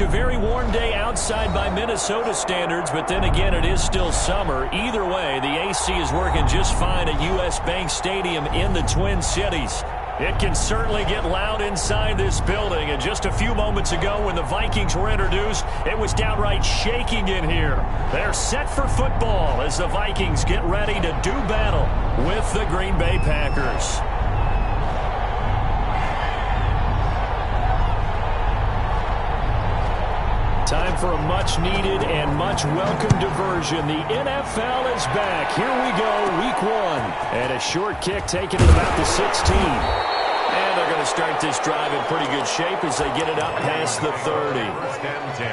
A very warm day outside by Minnesota standards, but then again, it is still summer. Either way, the AC is working just fine at U.S. Bank Stadium in the Twin Cities. It can certainly get loud inside this building, and just a few moments ago when the Vikings were introduced, it was downright shaking in here. They're set for football as the Vikings get ready to do battle with the Green Bay Packers. Time for a much-needed and much-welcome diversion. The NFL is back. Here we go, week 1. And a short kick taken at about the 16. And they're going to start this drive in pretty good shape as they get it up past the 30. First and 10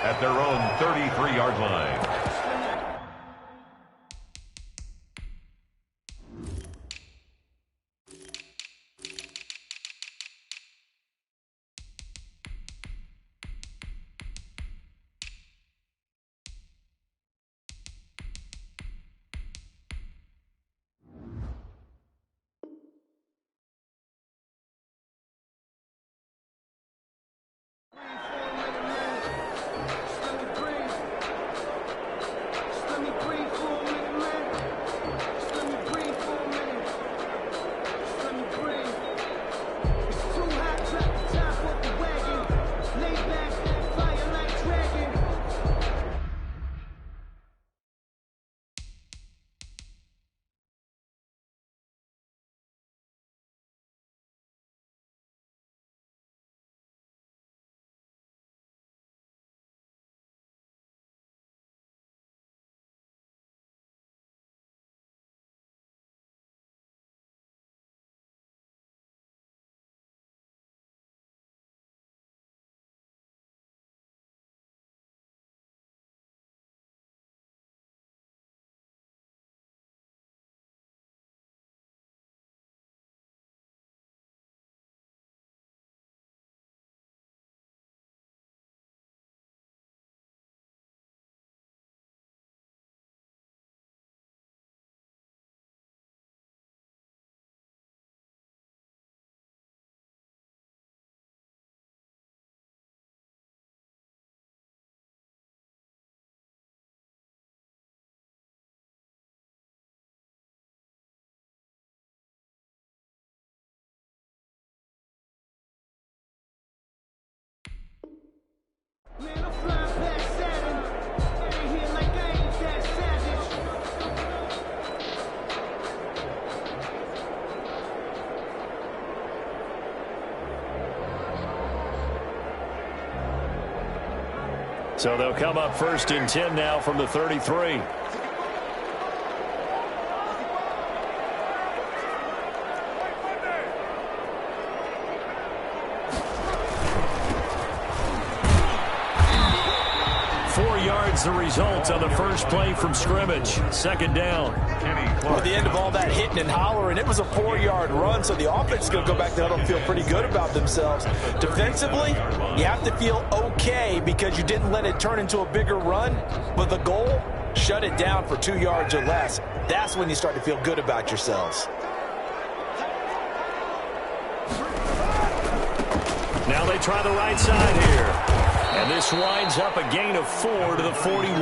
at their own 33-yard line. Man, I'm flying past Saturn. Ain't here like I ain't that savage. So they'll come up first and 10 now from the 33. The result on the first play from scrimmage. Second down. At the end of all that hitting and hollering, it was a 4-yard run, so the offense is going to go back to huddle and feel pretty good about themselves. Defensively, you have to feel okay because you didn't let it turn into a bigger run, but the goal, shut it down for 2 yards or less. That's when you start to feel good about yourselves. Now they try the right side here. And this winds up a gain of 4 to the 41.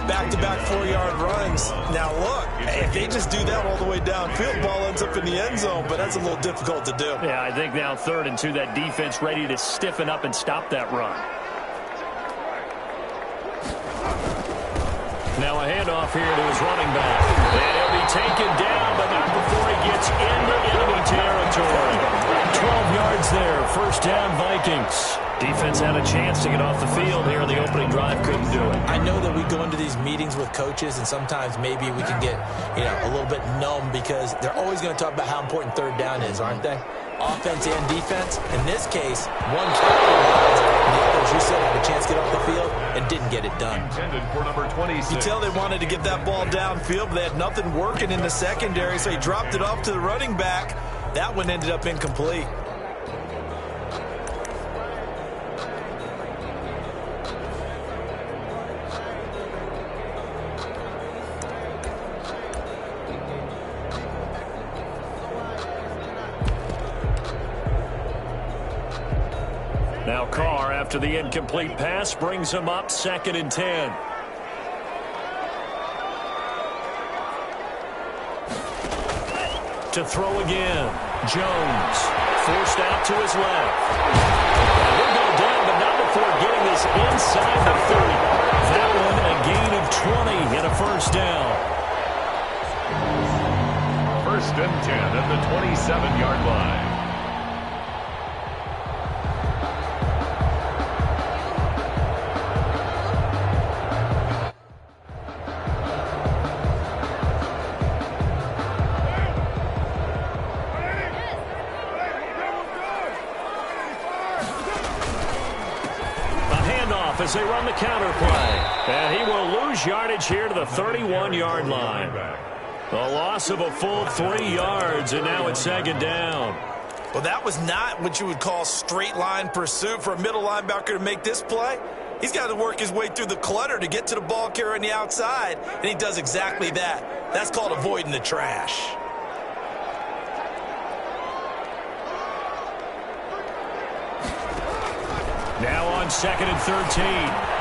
Back-to-back 4-yard runs. Now, look, if they just do that all the way downfield, ball ends up in the end zone, but that's a little difficult to do. Yeah, I think now 3rd and 2, that defense ready to stiffen up and stop that run. Now a handoff here to his running back. And he'll be taken down, but not before he gets into enemy territory. 12 yards there, first down Vikings. Defense had a chance to get off the field here in the opening drive, couldn't do it. I know that we go into these meetings with coaches, and sometimes maybe we can get, a little bit numb because they're always going to talk about how important 3rd down is, aren't they? Offense and defense. In this case, one capitalized, and the others, you said, had a chance to get off the field and didn't get it done. Intended for number 26. You tell they wanted to get that ball downfield, but they had nothing working in the secondary, so he dropped it off to the running back. That one ended up incomplete. Now Carr, after the incomplete pass, brings him up 2nd and 10. To throw again. Jones forced out to his left. He'll go down, but not before getting this inside the 30. That one a gain of 20 and a first down. 1st and 10 at the 27-yard line. As they run the counter play. And he will lose yardage here to the 31-yard line. A loss of a full 3 yards, and now it's 2nd down. Well, that was not what you would call straight line pursuit for a middle linebacker to make this play. He's got to work his way through the clutter to get to the ball carrier on the outside, and he does exactly that. That's called avoiding the trash. Now on 2nd and 13.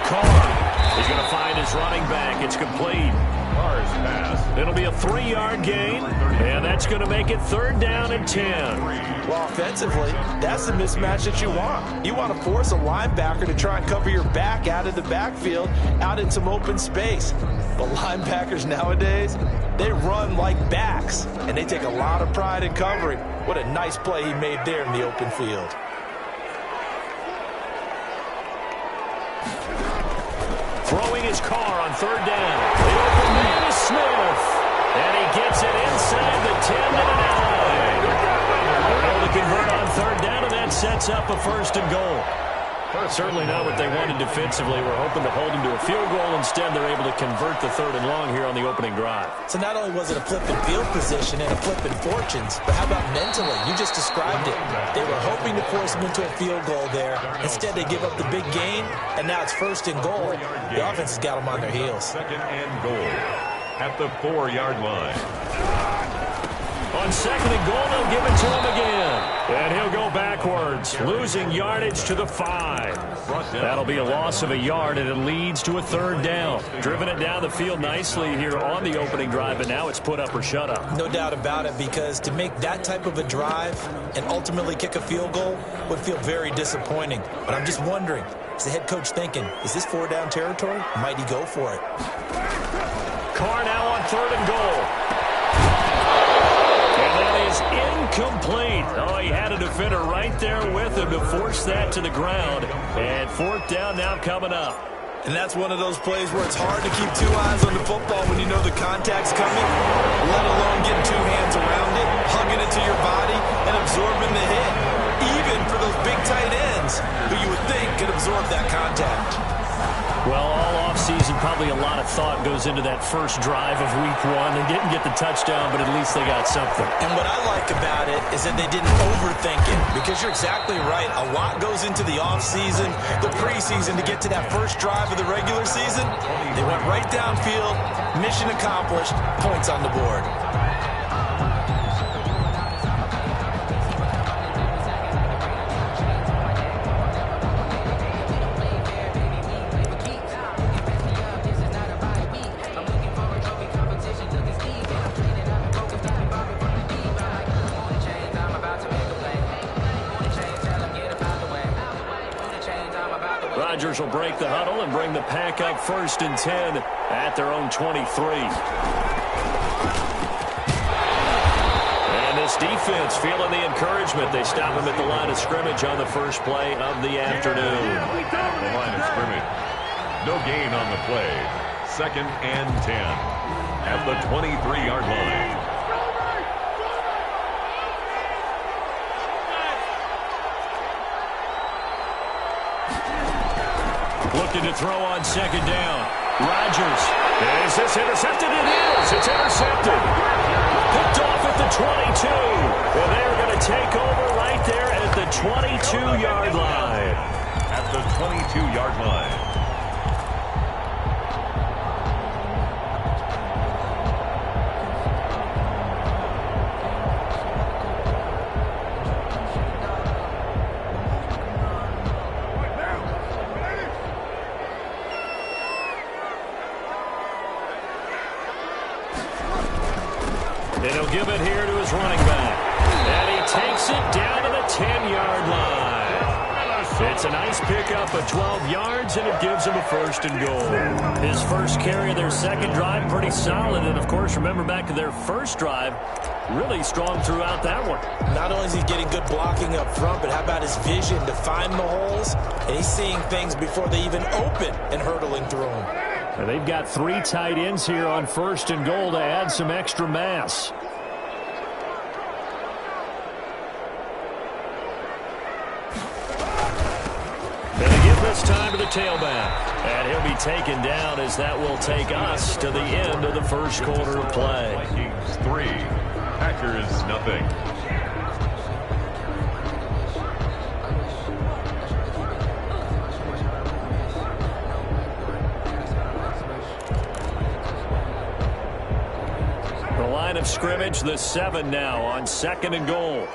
Carr is going to find his running back. It's complete. Carr's pass. It'll be a 3-yard gain, and that's going to make it 3rd down and 10. Well, offensively, that's the mismatch that you want. You want to force a linebacker to try and cover your back out of the backfield, out in some open space. But linebackers nowadays, they run like backs, and they take a lot of pride in covering. What a nice play he made there in the open field. Throwing his Carr on 3rd down. The open man is Smith. And he gets it inside the 10 to the 9. They're able to convert on 3rd down, and that sets up a 1st and goal. Certainly not what they wanted defensively. We're hoping to hold them to a field goal. Instead, they're able to convert the 3rd and long here on the opening drive. So not only was it a flip in field position and a flip in fortunes, but how about mentally? You just described it. They were hoping to force them into a field goal there. Instead, they give up the big gain, and now it's 1st and goal. The offense has got them on their heels. 2nd and goal at the 4-yard line. On 2nd and goal, they'll give it to him again. And he'll go backwards, losing yardage to the 5. That'll be a loss of a yard, and it leads to a 3rd down. Driven it down the field nicely here on the opening drive, but now it's put up or shut up. No doubt about it, because to make that type of a drive and ultimately kick a field goal would feel very disappointing. But I'm just wondering, is the head coach thinking, is this 4-down territory? Might he go for it? Carr now on 3rd and goal. Is incomplete. Oh, he had a defender right there with him to force that to the ground. And 4th down now coming up. And that's one of those plays where it's hard to keep 2 eyes on the football when you know the contact's coming, let alone getting 2 hands around it, hugging it to your body, and absorbing the hit. Even for those big tight ends who you would think could absorb that contact. Well, all offseason, probably a lot of thought goes into that first drive of week 1. They didn't get the touchdown, but at least they got something. And what I like about it is that they didn't overthink it, because you're exactly right. A lot goes into the offseason, the preseason, to get to that first drive of the regular season. They went right downfield, mission accomplished, points on the board. Rodgers will break the huddle and bring the pack up 1st and 10 at their own 23. And this defense feeling the encouragement. They stop him at the line of scrimmage on the first play of the afternoon. The line of scrimmage. No gain on the play. 2nd and 10 at the 23-yard line. Looking to throw on 2nd down. Rodgers. Is this intercepted? It is. It's intercepted. Picked off at the 22. And they're going to take over right there at the 22-yard line. At the 22-yard line. He'll give it here to his running back. And he takes it down to the 10-yard line. It's a nice pickup of 12 yards, and it gives him a first and goal. His first carry of their second drive, pretty solid. And, of course, remember back to their first drive, really strong throughout that one. Not only is he getting good blocking up front, but how about his vision to find the holes? And he's seeing things before they even open and hurdling through them. And they've got 3 tight ends here on first and goal to add some extra mass. This time to the tailback, and he'll be taken down as that will take us to the end of the first quarter of play. Vikings 3, Packers nothing. The line of scrimmage, the 7 now on second and goal.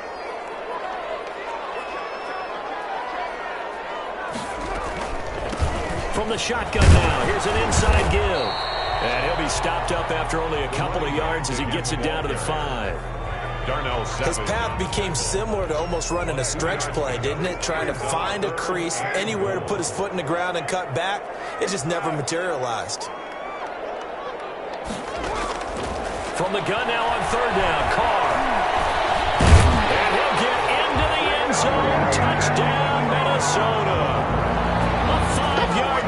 From the shotgun now, here's an inside give. And he'll be stopped up after only a couple of yards as he gets it down to the 5. Darnell His path became similar to almost running a stretch play, didn't it? Trying to find a crease, anywhere to put his foot in the ground and cut back. It just never materialized. From the gun now on third down, Carr. And he'll get into the end zone. Touchdown, Minnesota.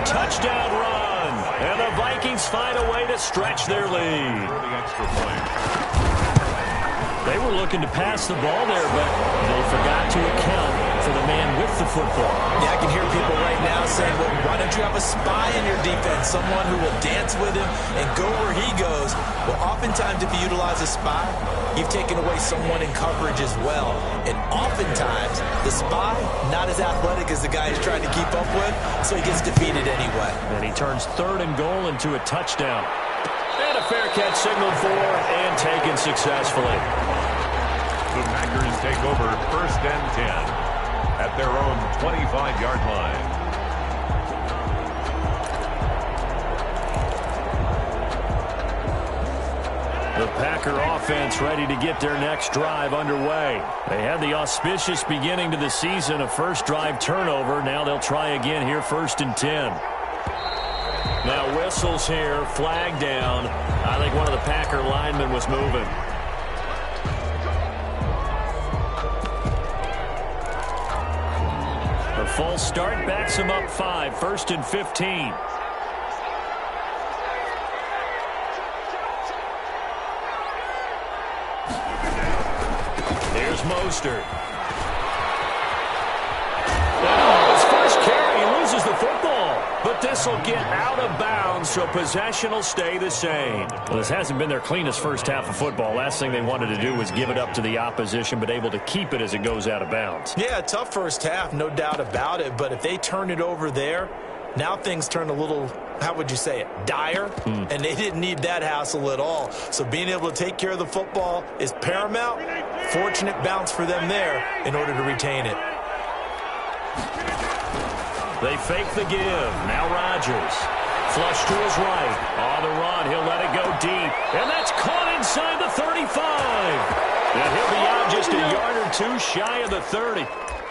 Touchdown run. And the Vikings find a way to stretch their lead. They were looking to pass the ball there, but they forgot to account for the man with the football. Yeah, I can hear people right now saying, well, why don't you have a spy in your defense, someone who will dance with him and go where he goes? Well, oftentimes if you utilize a spy, you've taken away someone in coverage as well. And oftentimes, the spy, not as athletic as the guy he's trying to keep up with, so he gets defeated anyway. And he turns third and goal into a touchdown. And a fair catch signaled for and taken successfully. The Packers take over first and 10 at their own 25-yard line. The Packer offense ready to get their next drive underway. They had the auspicious beginning to the season, a first drive turnover. Now they'll try again here, first and 10. Now whistles here, flag down. I think one of the Packer linemen was moving. A false start backs him up 5, first and 15. Here's Mostert. Oh, his first carry, he loses the football. But this will get out of bounds, so possession will stay the same. Well, this hasn't been their cleanest first half of football. Last thing they wanted to do was give it up to the opposition, but able to keep it as it goes out of bounds. Yeah, tough first half, no doubt about it. But if they turn it over there, now things turn a little, how would you say it, dire? And they didn't need that hassle at all. So being able to take care of the football is paramount. Fortunate bounce for them there in order to retain it. They fake the give. Now Rodgers. Flush to his right. On the run, he'll let it go deep. And that's caught inside the 35. And he'll be out just a yard or two shy of the 30.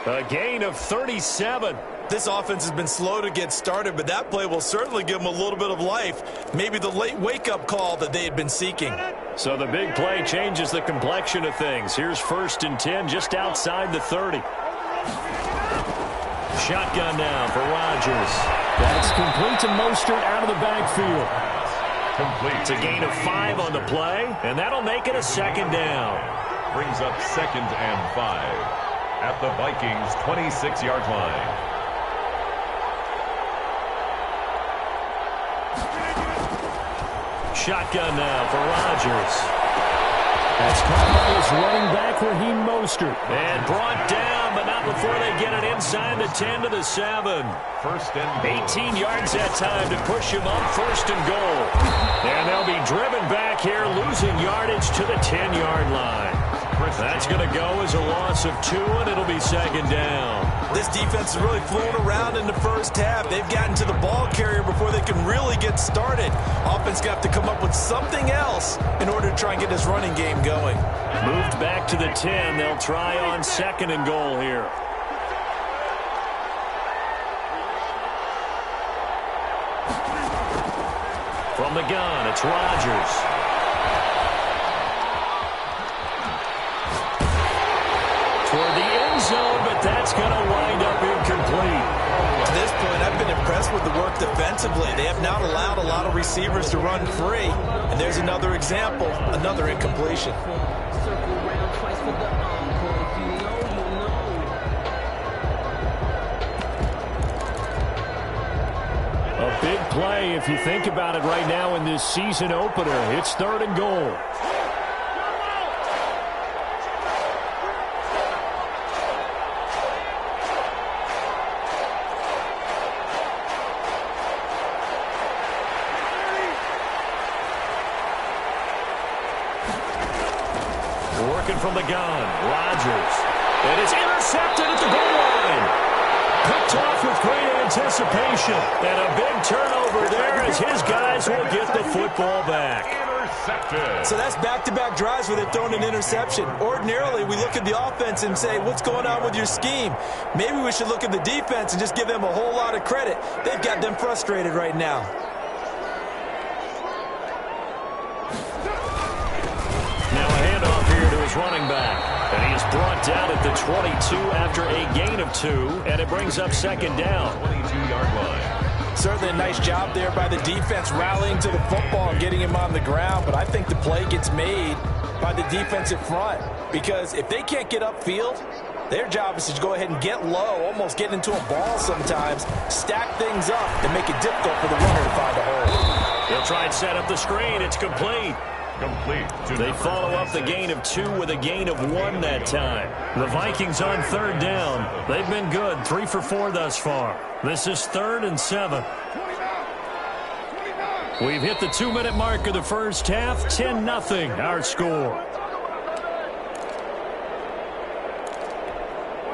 A gain of 37. This offense has been slow to get started, but that play will certainly give them a little bit of life. Maybe the late wake-up call that they had been seeking. So the big play changes the complexion of things. Here's first and 10 just outside the 30. Shotgun now for Rodgers. That's complete to Mostert out of the backfield. Complete. It's a gain of 5 on the play, and that'll make it a second down. Brings up second and 5 at the Vikings' 26-yard line. Shotgun now for Rodgers. That's caught by his running back, Raheem Mostert. And brought down, but not before they get it inside the 10 to the 7. First and goal. 18 yards that time to push him up, first and goal. And they'll be driven back here, losing yardage to the 10-yard line. That's going to go as a loss of 2, and it'll be second down. This defense is really flown around in the first half. They've gotten to the ball carrier before they can really get started. Offense got to come up with something else in order to try and get this running game going. Moved back to the 10. They'll try on second and goal here. From the gun, it's Rodgers. Toward the end zone, but that's going to wind up incomplete. To this point, I've been impressed with the work defensively. They have not allowed a lot of receivers to run free. And there's another example, another incompletion. Circle round twice for the encore. If you know, you know. A big play if you think about it right now in this season opener. It's third and goal. Working from the gun, Rodgers. It is intercepted at the goal line. Picked off with great anticipation. And a big turnover there as his guys will get the football back. Intercepted. So that's back-to-back drives where they've thrown an interception. Ordinarily, we look at the offense and say, what's going on with your scheme? Maybe we should look at the defense and just give them a whole lot of credit. They've got them frustrated right now. Now a handoff here to his running back. And he is brought down at the 22 after a gain of 2. And it brings up second down. 22-yard line. Certainly a nice job there by the defense rallying to the football and getting him on the ground. But I think the play gets made by the defensive front. Because if they can't get upfield, their job is to go ahead and get low, almost get into a ball sometimes, stack things up, and make it difficult for the runner to find a hole. They'll try and set up the screen. It's complete. They follow up the gain of 2 with a gain of 1 that time. The Vikings on third down. They've been good, 3 for 4 thus far. This is 3rd and 7. We've hit the 2-minute mark of the first half. 10-0 our score.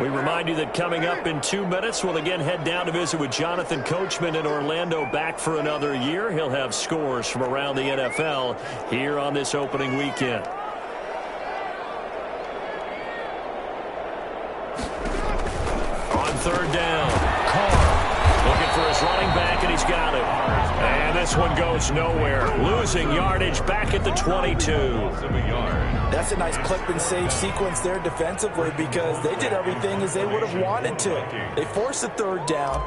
We remind you that coming up in 2 minutes, we'll again head down to visit with Jonathan Coachman in Orlando, back for another year. He'll have scores from around the NFL here on this opening weekend. On third down, Carr looking for his running back, and he's got it. And this one goes nowhere. Losing yardage back at the 22. That's a nice clip and save sequence there defensively because they did everything as they would have wanted to. They forced the third down,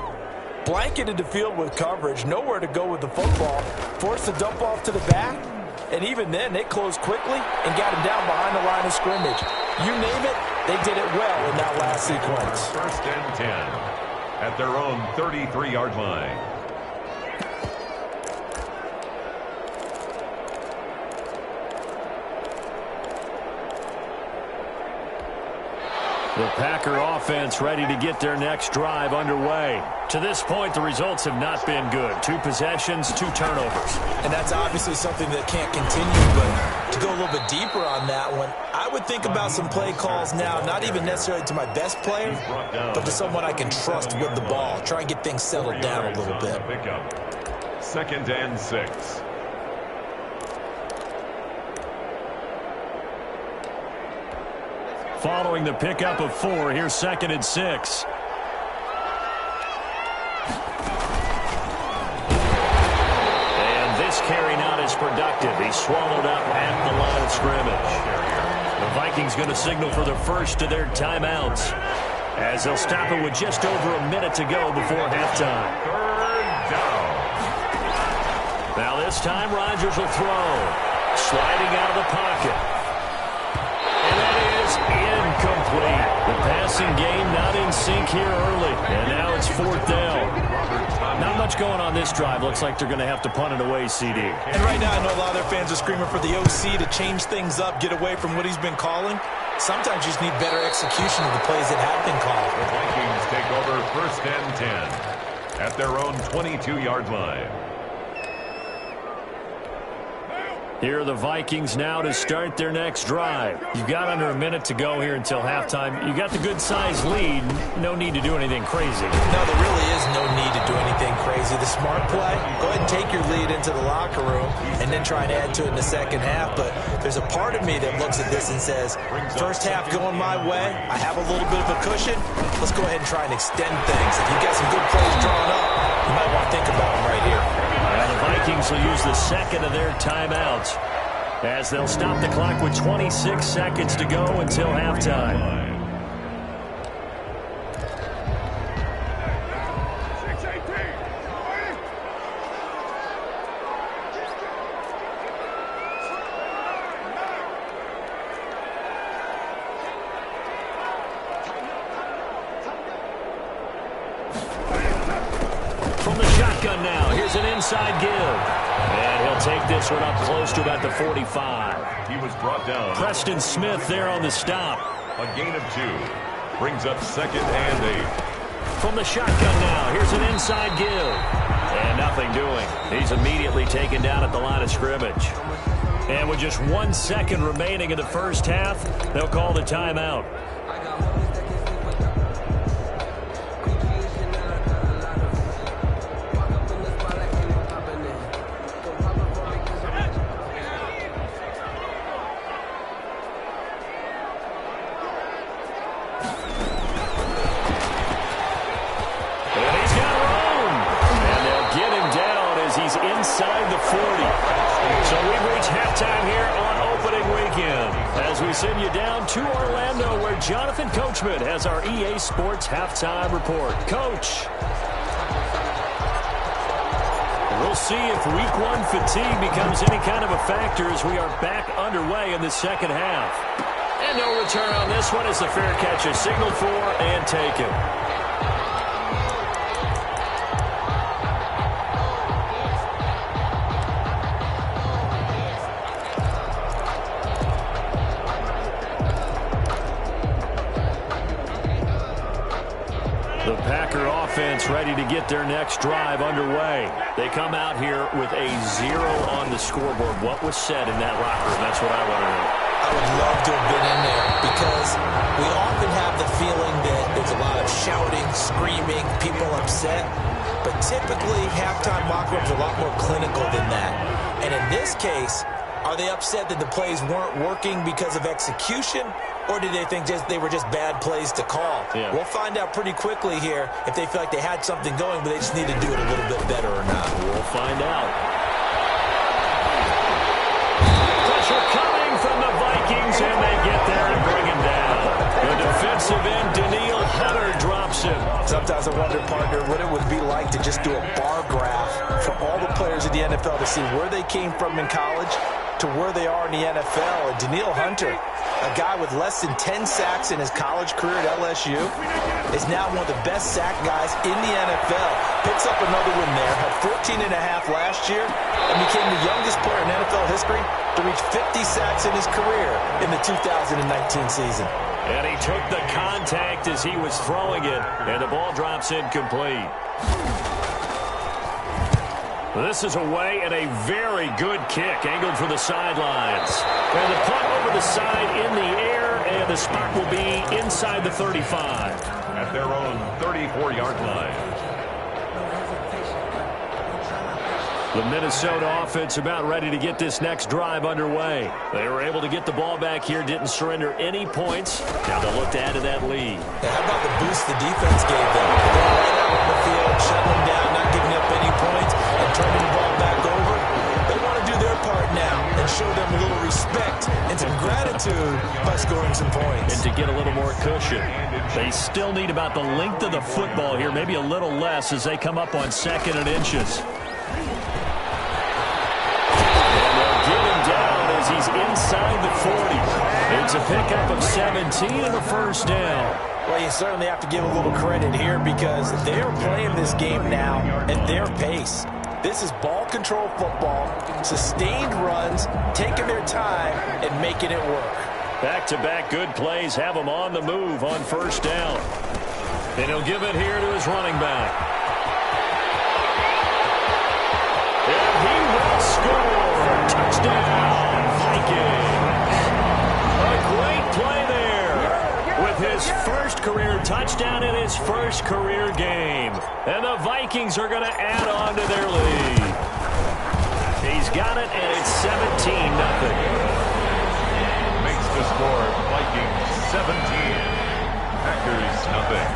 blanketed the field with coverage, nowhere to go with the football, forced the dump off to the back, and even then they closed quickly and got him down behind the line of scrimmage. You name it, they did it well in that last sequence. 1st and 10 at their own 33-yard line. The Packer offense ready to get their next drive underway. To this point, the results have not been good. 2 possessions, 2 turnovers. And that's obviously something that can't continue, but to go a little bit deeper on that one, I would think about some play calls now, not even necessarily to my best player, but to someone I can trust with the ball. Try and get things settled down a little bit. 2nd and 6. Following the pickup of 4, here's 2nd and 6. And this carry not as productive. He's swallowed up at the line of scrimmage. The Vikings going to signal for the first of their timeouts as they'll stop it with just over a minute to go before halftime. 3rd down. Now this time Rodgers will throw. Sliding out of the pocket. Incomplete. The passing game not in sync here early. And now it's 4th down. Not much going on this drive. Looks like they're going to have to punt it away, CD. And right now I know a lot of their fans are screaming for the OC to change things up, get away from what he's been calling. Sometimes you just need better execution of the plays that have been called. The Vikings take over 1st and 10 at their own 22-yard line. Here are the Vikings now to start their next drive. You've got under a minute to go here until halftime. You got the good-sized lead. No need to do anything crazy. No, there really is no need to do anything crazy. The smart play, go ahead and take your lead into the locker room and then try and add to it in the second half. But there's a part of me that looks at this and says, first half going my way, I have a little bit of a cushion. Let's go ahead and try and extend things. If you've got some good plays drawn up, you might want to think about them right here. Now the Vikings will use the second of their timeouts as they'll stop the clock with 26 seconds to go until halftime. From the shotgun now, here's an inside give. And he'll take this one up close to about the 45. He was brought down. Preston Smith there on the stop. A gain of 2. Brings up 2nd and 8. From the shotgun now, here's an inside give. And nothing doing. He's immediately taken down at the line of scrimmage. And with just 1 second remaining in the first half, they'll call the timeout. Inside the 40. So we've reached halftime here on opening weekend as we send you down to Orlando where Jonathan Coachman has our EA Sports halftime report. Coach. We'll see if week 1 fatigue becomes any kind of a factor as we are back underway in the second half. And no return on this one as the fair catch is signaled for and taken. The Packer offense ready to get their next drive underway. They come out here with a 0 on the scoreboard. What was said in that locker room? That's what I want to know. I would love to have been in there because we often have the feeling that there's a lot of shouting, screaming, people upset. But typically, halftime locker rooms are a lot more clinical than that. And in this case, are they upset that the plays weren't working because of execution? Or did they think they were just bad plays to call? Yeah. We'll find out pretty quickly here if they feel like they had something going, but they just need to do it a little bit better or not. We'll find out. Pressure coming from the Vikings, and they get there and bring him down. The defensive end, Daniil Hunter, drops him. Sometimes I wonder, partner, what it would be like to just do a bar graph for all the players in the NFL to see where they came from in college to where they are in the NFL. And Daniil Hunter, a guy with less than 10 sacks in his college career at LSU, is now one of the best sack guys in the NFL. Picks up another one there, had 14 and a half last year, and became the youngest player in NFL history to reach 50 sacks in his career in the 2019 season. And he took the contact as he was throwing it, and the ball drops incomplete. This is away and a very good kick, angled for the sidelines. And the punt over the side in the air, and the spot will be inside the 35. At their own 34-yard line. The Minnesota offense about ready to get this next drive underway. They were able to get the ball back here, didn't surrender any points. Now they'll look to add to that lead. Yeah, how about the boost the defense gave them? Going right out on the field, shutting them down, not giving up any points, and turning the ball back over. They want to do their part now and show them a little respect and some gratitude by scoring some points. And to get a little more cushion. They still need about the length of the football here, maybe a little less as they come up on 2nd and inches. He's inside the 40. It's a pickup of 17 and a first down. Well, you certainly have to give a little credit here because they are playing this game now at their pace. This is ball control football, sustained runs, taking their time and making it work. Back-to-back good plays have him on the move on first down. And he'll give it here to his running back. And he will score. Touchdown. Touchdown, Vikings. A great play there with his first career touchdown in his first career game. And the Vikings are going to add on to their lead. He's got it, and it's 17-0. Makes the score Vikings 17, Packers nothing.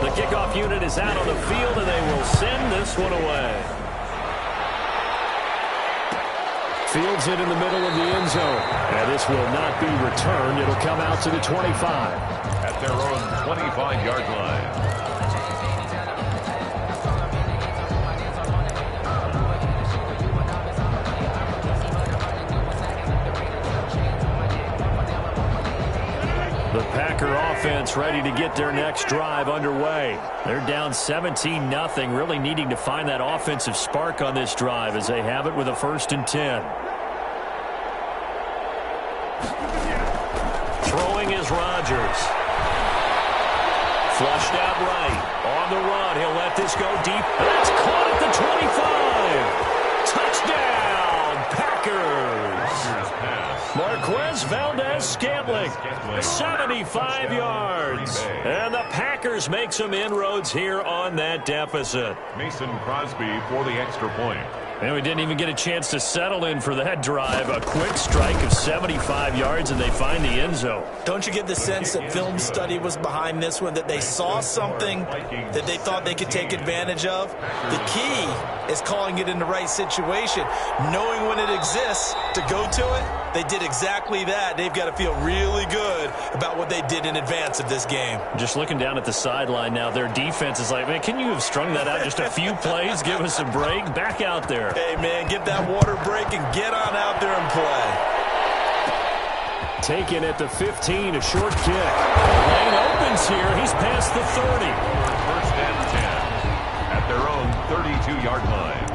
The kickoff unit is out on the field, and they will send this one away. Fields it in the middle of the end zone. And this will not be returned. It'll come out to the 25. At their own 25-yard line. The Packer offense ready to get their next drive underway. They're down 17-0, really needing to find that offensive spark on this drive as they have it with a 1st and 10. Throwing is Rodgers. Flushed out right. On the run, he'll let this go deep. And that's caught at the 25. Touchdown, Packers. Marquez Valdez-Scantling, 75 yards. And the Packers make some inroads here on that deficit. Mason Crosby for the extra point. And we didn't even get a chance to settle in for that drive. A quick strike of 75 yards, and they find the end zone. Don't you get the sense that film study was behind this one, that they saw something that they thought they could take advantage of? The key is calling it in the right situation, knowing when it exists to go to it. They did exactly that. They've got to feel really good about what they did in advance of this game. Just looking down at the sideline now, their defense is like, man, can you have strung that out just a few plays? Give us a break. Back out there. Hey, man, get that water break and get on out there and play. Taken at the 15, a short kick. Lane opens here. He's past the 30. 1st and 10 at their own 32-yard line.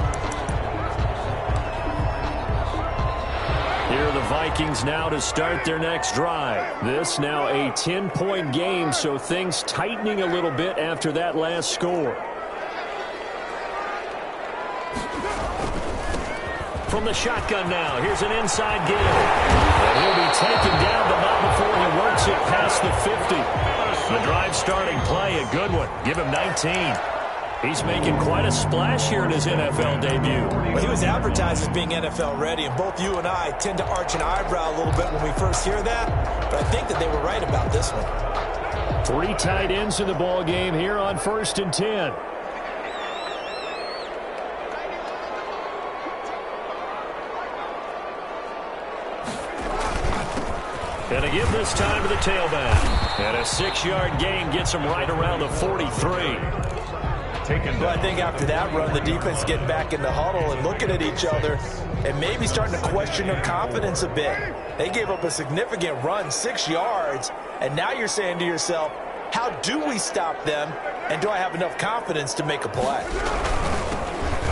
Here are the Vikings now to start their next drive. This now a 10-point game, so things tightening a little bit after that last score. From the shotgun now, here's an inside give. And he'll be taken down, but not before he works it past the 50. The drive starting play, a good one. Give him 19. He's making quite a splash here in his NFL debut. Well, he was advertised as being NFL ready, and both you and I tend to arch an eyebrow a little bit when we first hear that, but I think that they were right about this one. 3 tight ends in the ball game here on 1st and 10. And a give this time to the tailback. And a 6-yard gain gets him right around the 43. Well, I think after that run, the defense getting back in the huddle and looking at each other and maybe starting to question their confidence a bit. They gave up a significant run, 6 yards, and now you're saying to yourself, how do we stop them, and do I have enough confidence to make a play?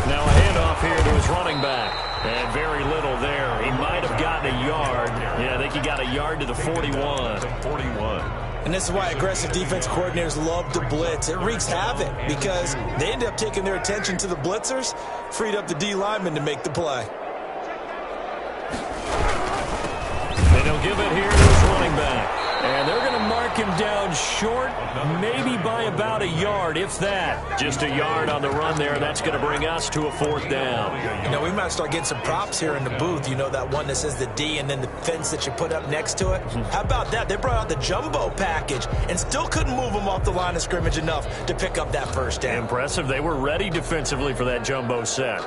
Now a handoff here to his running back. And very little there. He might have gotten a yard. Yeah, I think he got a yard to the 41. 41. And this is why aggressive defense coordinators love to blitz. It wreaks havoc because they end up taking their attention to the blitzers, freed up the D lineman to make the play. And he'll give it here to his running back. And they're going to mark him down short, maybe by about a yard, if that. Just a yard on the run there. That's going to bring us to a 4th down. You know, we might start getting some props here in the booth. You know, that one that says the D and then the fence that you put up next to it? How about that? They brought out the jumbo package and still couldn't move them off the line of scrimmage enough to pick up that 1st down. Impressive. They were ready defensively for that jumbo set.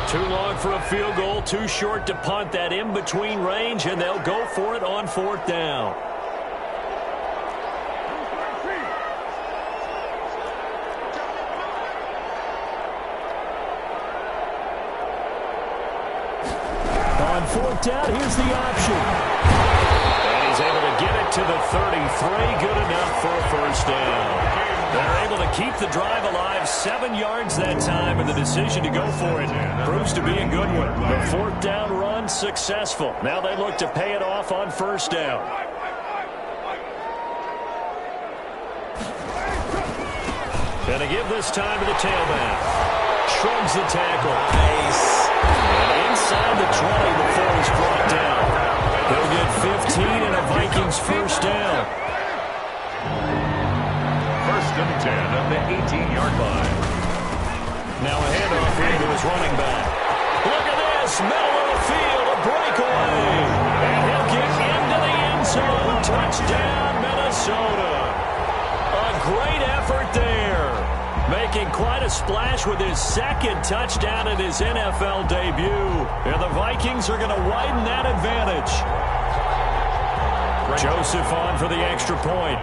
Too long for a field goal, too short to punt. That in-between range, and they'll go for it on 4th down. On 4th down, here's the option. And he's able to get it to the 33. Good enough for a 1st down. They're able to keep the drive alive, 7 yards that time, and the decision to go for it proves to be a good one. The 4th down run successful. Now they look to pay it off on 1st down. Gonna give this time to the tailback. Shrugs the tackle. Nice. And inside the 20 before he's brought down. They'll get 15 and a Vikings 1st down. 1st and 10 at the 18-yard line. Now a handoff here to his running back. Look at this. Middle of the field. A breakaway. And he'll get into the end zone. Touchdown, Minnesota. A great effort there. Making quite a splash with his 2nd touchdown in his NFL debut. And the Vikings are going to widen that advantage. Joseph on for the extra point.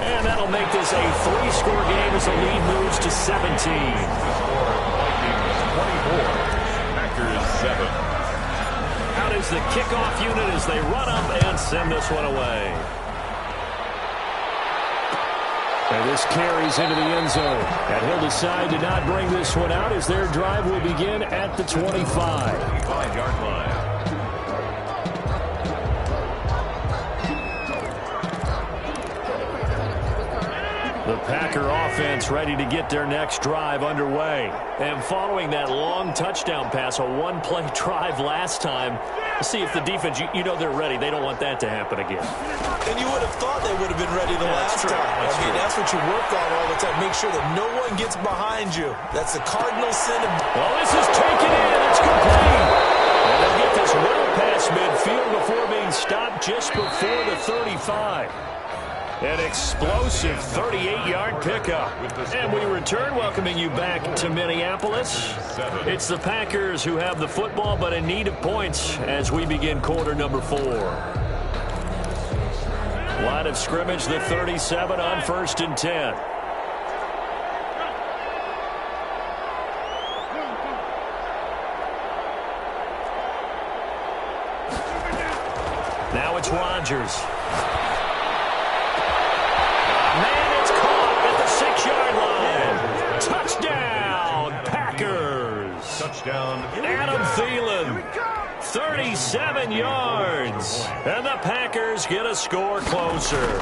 And that'll make this a 3-score game as the lead moves to 17. Vikings 24, Packers 7. Out is the kickoff unit as they run up and send this one away. And this carries into the end zone. And he'll decide to not bring this one out as their drive will begin at the 25. 25-yard line. The Packer offense ready to get their next drive underway. And following that long touchdown pass, a 1-play drive last time, see if the defense, you know they're ready. They don't want that to happen again. And you would have thought they would have been ready the last time. That's what you work on all the time. Make sure that no one gets behind you. That's the cardinal sin. Well, this is taken in. It's complete. And they'll get this well past midfield before being stopped just before the 35. An explosive 38-yard pickup. And we return, welcoming you back to Minneapolis. It's the Packers who have the football, but in need of points as we begin quarter number 4. Line of scrimmage, the 37 on 1st and 10. Now it's Rodgers. Man, it's caught at the 6-yard line. Touchdown, Packers. Touchdown, Adam Thielen, 37 yards. And the Packers get a score closer.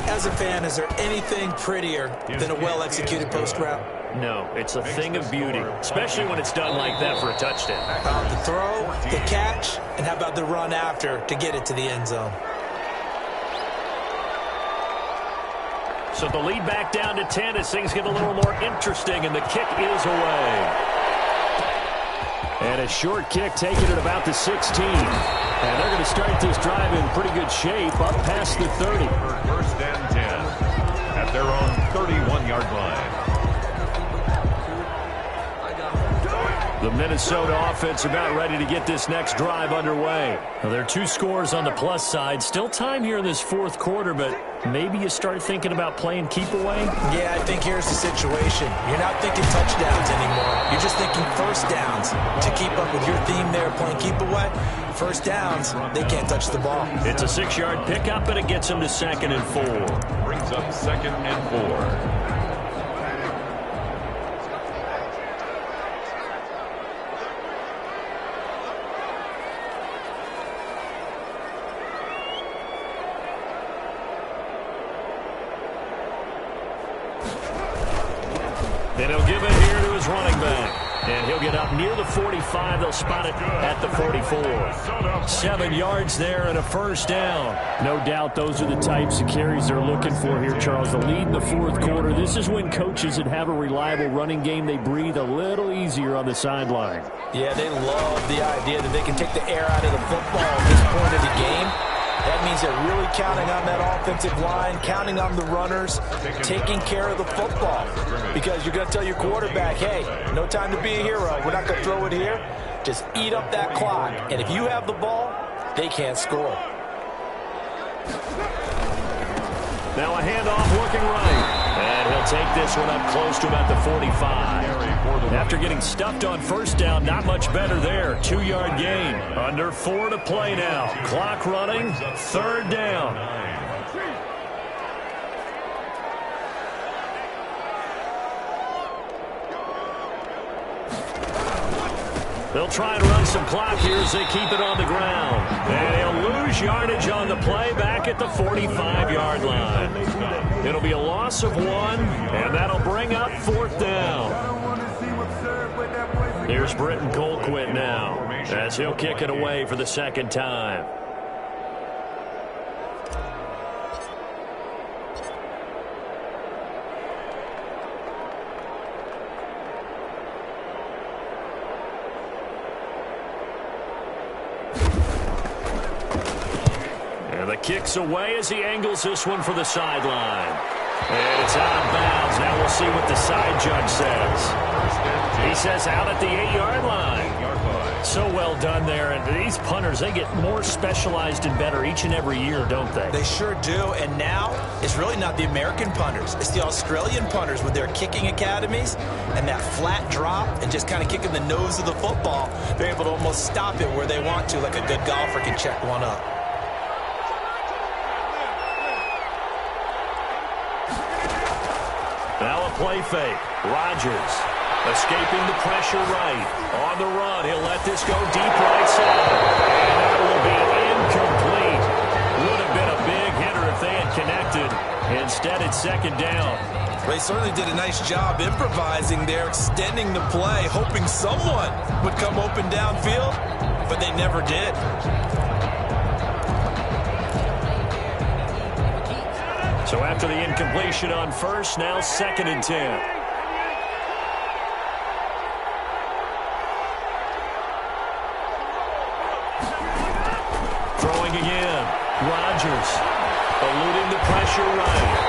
As a fan, is there anything prettier than a well-executed post route? No, it's a thing of beauty, especially when it's done like that for a touchdown. How about the throw, the catch, and how about the run after to get it to the end zone? So the lead back down to 10 as things get a little more interesting, and the kick is away. And a short kick taken at about the 16. And they're going to start this drive in pretty good shape up past the 30. 1st and 10 at their own 31-yard line. The Minnesota offense about ready to get this next drive underway. Well, there are 2 scores on the plus side. Still time here in this 4th quarter, but maybe you start thinking about playing keep away? Yeah, I think here's the situation. You're not thinking touchdowns anymore. You're just thinking 1st downs. To keep up with your theme there, playing keep away, 1st downs, they can't touch the ball. It's a 6-yard pickup, and it gets them to 2nd and 4. Brings up 2nd and 4. And he'll give it here to his running back. And he'll get up near the 45. They'll spot it at the 44. 7 yards there and a 1st down. No doubt those are the types of carries they're looking for here, Charles. The lead in the 4th quarter. This is when coaches that have a reliable running game, they breathe a little easier on the sideline. Yeah, they love the idea that they can take the air out of the football at this point of the game. That means they're really counting on that offensive line, counting on the runners, taking care of the football. Because you're going to tell your quarterback, hey, no time to be a hero. We're not going to throw it here. Just eat up that clock. And if you have the ball, they can't score. Now a handoff looking right. And he'll take this one up close to about the 45. After getting stuffed on first down, not much better there. 2-yard gain. Under 4 to play now. Clock running. 3rd down. They'll try and run some clock here as they keep it on the ground. And he'll lose yardage on the play back at the 45-yard line. It'll be a loss of 1, and that'll bring up 4th down. Here's Britton Colquitt now as he'll kick it away for the 2nd time. Kicks away as he angles this one for the sideline. And it's out of bounds. Now we'll see what the side judge says. He says out at the 8-yard line. So well done there. And these punters, they get more specialized and better each and every year, don't they? They sure do. And now it's really not the American punters. It's the Australian punters with their kicking academies and that flat drop and just kind of kicking the nose of the football. They're able to almost stop it where they want to, like a good golfer can check one up. Now a play fake. Rodgers escaping the pressure right. On the run, he'll let this go deep right side. And that will be incomplete. Would have been a big hitter if they had connected. Instead, it's 2nd down. They certainly did a nice job improvising there, extending the play, hoping someone would come open downfield, but they never did. So after the incompletion on first, now 2nd and 10. Throwing again. Rodgers eluding the pressure right.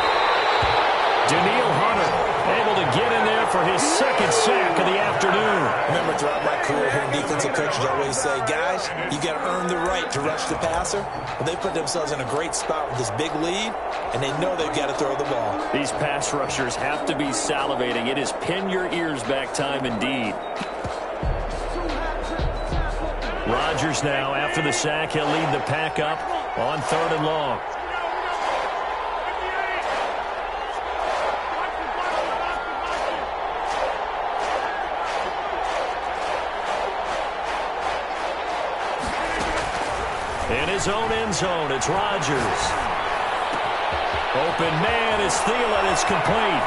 Daniil Hunter able to get in there for his 2nd sack of the afternoon. Remember, throughout my career here in defensive coaches, I always say, guys, you got to earn the right to rush the passer. Well, they put themselves in a great spot with this big lead, and they know they've got to throw the ball. These pass rushers have to be salivating. It is pin your ears back time indeed. Rodgers now, after the sack, he'll lead the pack up on 3rd and long. In his own end zone, it's Rodgers. Open man is Thielen. It's complete.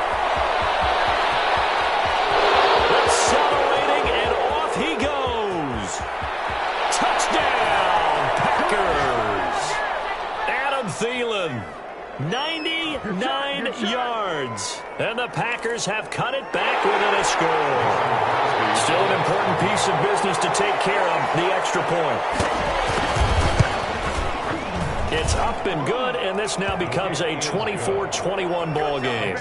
Accelerating, and off he goes. Touchdown, Packers. Adam Thielen, 99 yards. And the Packers have cut it back within a score. Still an important piece of business to take care of, the extra point. It's up and good, and this now becomes a 24-21 ball game.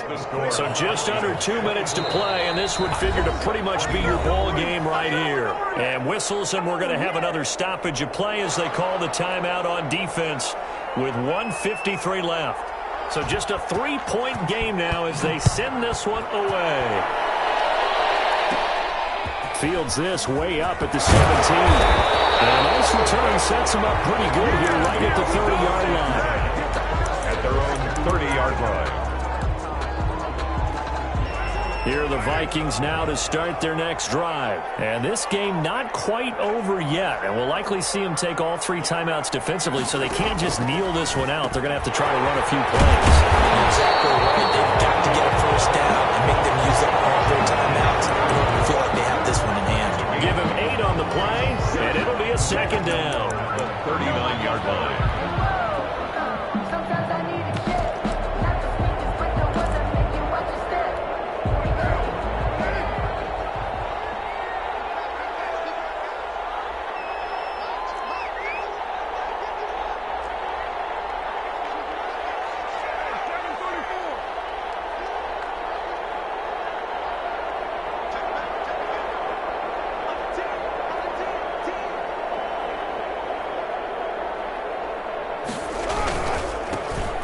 So just under 2 minutes to play, and this would figure to pretty much be your ball game right here. And whistles, and we're going to have another stoppage of play as they call the timeout on defense with 1:53 left. So just a 3-point game now as they send this one away. Fields this way up at the 17. And a nice return sets him up pretty good here right at the 30-yard line. At their own 30-yard line. Here are the Vikings now to start their next drive. And this game not quite over yet. And we'll likely see them take all 3 timeouts defensively, so they can't just kneel this one out. They're going to have to try to run a few plays. Exactly right. They've got to get a first down and make them use up all their timeouts in order to feel like they have this one in hand. Give him 8 on the play, and it'll be a 2nd down. 39-yard line. Sometimes I need a check. Not the sneakers, but the ones that make you watch your step.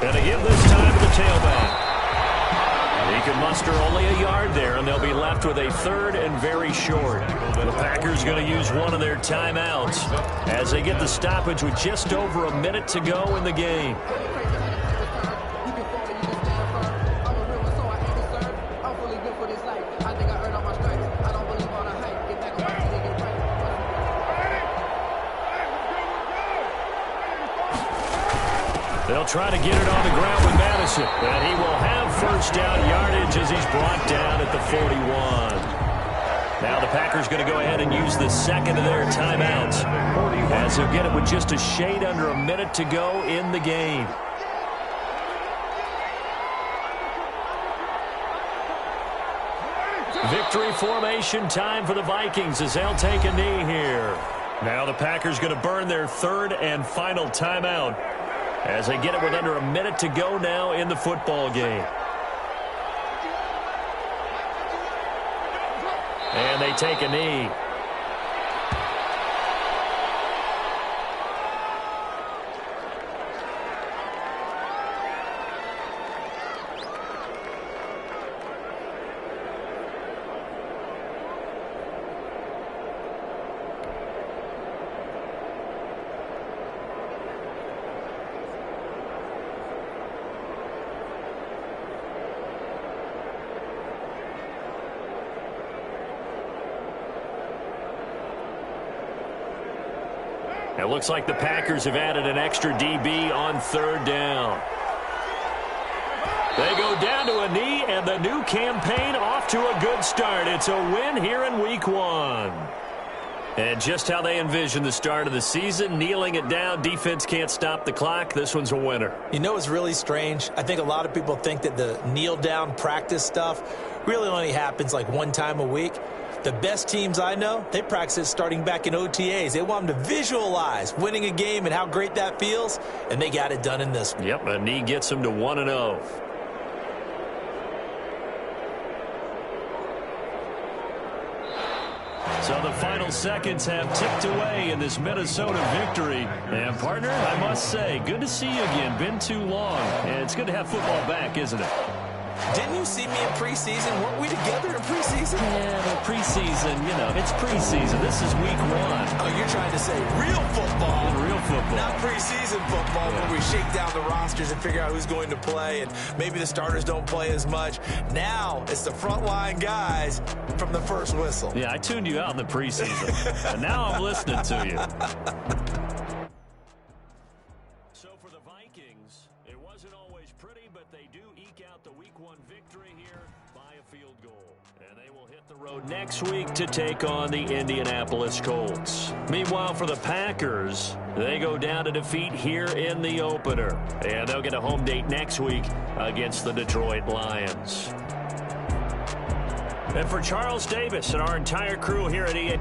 And again this time to the tailback. He can muster only a yard there, and they'll be left with a third and very short. The Packers going to use one of their timeouts as they get the stoppage with just over a minute to go in the game. They'll try to get it on the ground with Madison, and he will have first down yardage as he's brought down at the 41. Now the Packers going to go ahead and use the second of their timeouts as they'll get it with just a shade under a minute to go in the game. Victory formation time for the Vikings as they'll take a knee here. Now the Packers going to burn their third and final timeout as they get it with under a minute to go now in the football game. And they take a knee. It looks like the Packers have added an extra DB on third down. They go down to a knee, and the new campaign off to a good start. It's a win here in Week 1. And just how they envision the start of the season, kneeling it down, defense can't stop the clock. This one's a winner. You know what's really strange? I think a lot of people think that the kneel-down practice stuff really only happens like one time a week. The best teams I know, they practice it starting back in OTAs. They want them to visualize winning a game and how great that feels, and they got it done in this one. Yep, a knee gets them to 1-0. So the final seconds have ticked away in this Minnesota victory. And, partner, I must say, good to see you again. Been too long. And it's good to have football back, isn't it? Didn't you see me in preseason? Weren't we together in preseason? Yeah, but preseason, you know, it's preseason. This is week 1. Oh, you're trying to say real football. Real football. Not preseason football where we shake down the rosters and figure out who's going to play, and maybe the starters don't play as much. Now it's the frontline guys from the first whistle. Yeah, I tuned you out in the preseason, and now I'm listening to you. So for the Vikings, it wasn't always pretty, but they do eke out the Week 1 victory here by a field goal. And they will hit the road next week to take on the Indianapolis Colts. Meanwhile, for the Packers, they go down to defeat here in the opener. And they'll get a home date next week against the Detroit Lions. And for Charles Davis and our entire crew here at EA.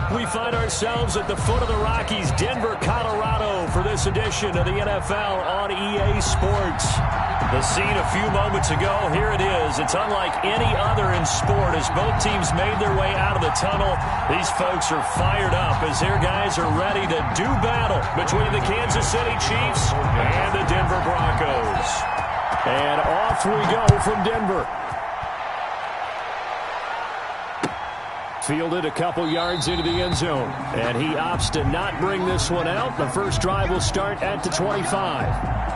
We find ourselves at the foot of the Rockies, Denver, Colorado, for this edition of the NFL on EA Sports. The scene a few moments ago, here it is. It's unlike any other in sport as both teams made their way out of the tunnel. These folks are fired up as their guys are ready to do battle between the Kansas City Chiefs and the Denver Broncos. And off we go from Denver. Fielded a couple yards into the end zone. And he opts to not bring this one out. The first drive will start at the 25.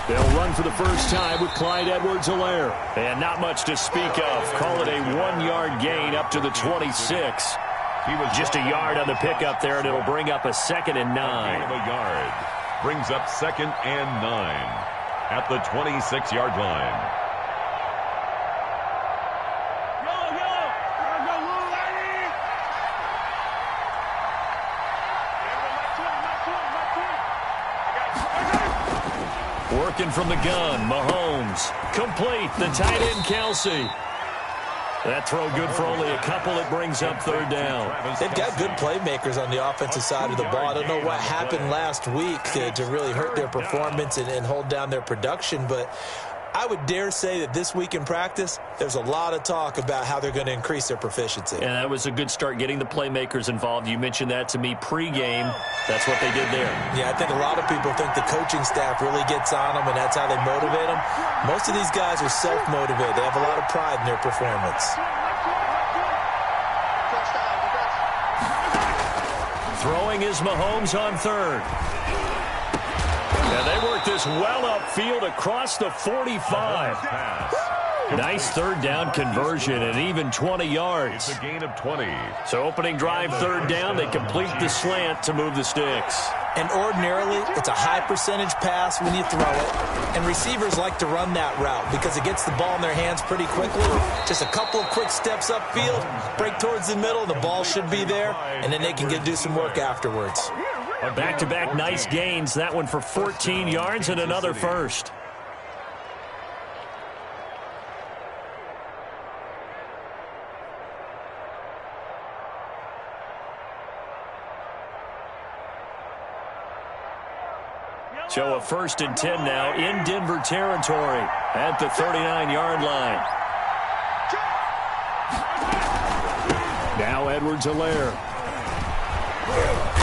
They'll run for the first time with Clyde Edwards-Helaire. And not much to speak of. Call it a 1-yard gain up to the 26. He was just a yard on the pickup there, and it'll bring up a 2nd and 9. A yard. Brings up 2nd and 9 at the 26-yard line. Working from the gun, Mahomes. Complete, the tight end, Kelsey. That throw good for only a couple. It brings up 3rd down. They've got good playmakers on the offensive side of the ball. I don't know what happened last week to really hurt their performance and hold down their production, but I would dare say that this week in practice, there's a lot of talk about how they're going to increase their proficiency. And that was a good start getting the playmakers involved. You mentioned that to me pregame. That's what they did there. Yeah, I think a lot of people think the coaching staff really gets on them, and that's how they motivate them. Most of these guys are self-motivated. They have a lot of pride in their performance. Throwing is Mahomes on 3rd. And they work this well upfield across the 45. Nice 3rd down conversion and even 20 yards. It's a gain of 20. So opening drive 3rd down, they complete the slant to move the sticks. And ordinarily, it's a high percentage pass when you throw it. And receivers like to run that route because it gets the ball in their hands pretty quickly. Just a couple of quick steps upfield, break towards the middle, the ball should be there, and then they can do some work afterwards. Back-to-back nice gains. That one for 14 yards and another first. So a 1st and 10 now in Denver territory at the 39-yard line. Now Edwards-Helaire.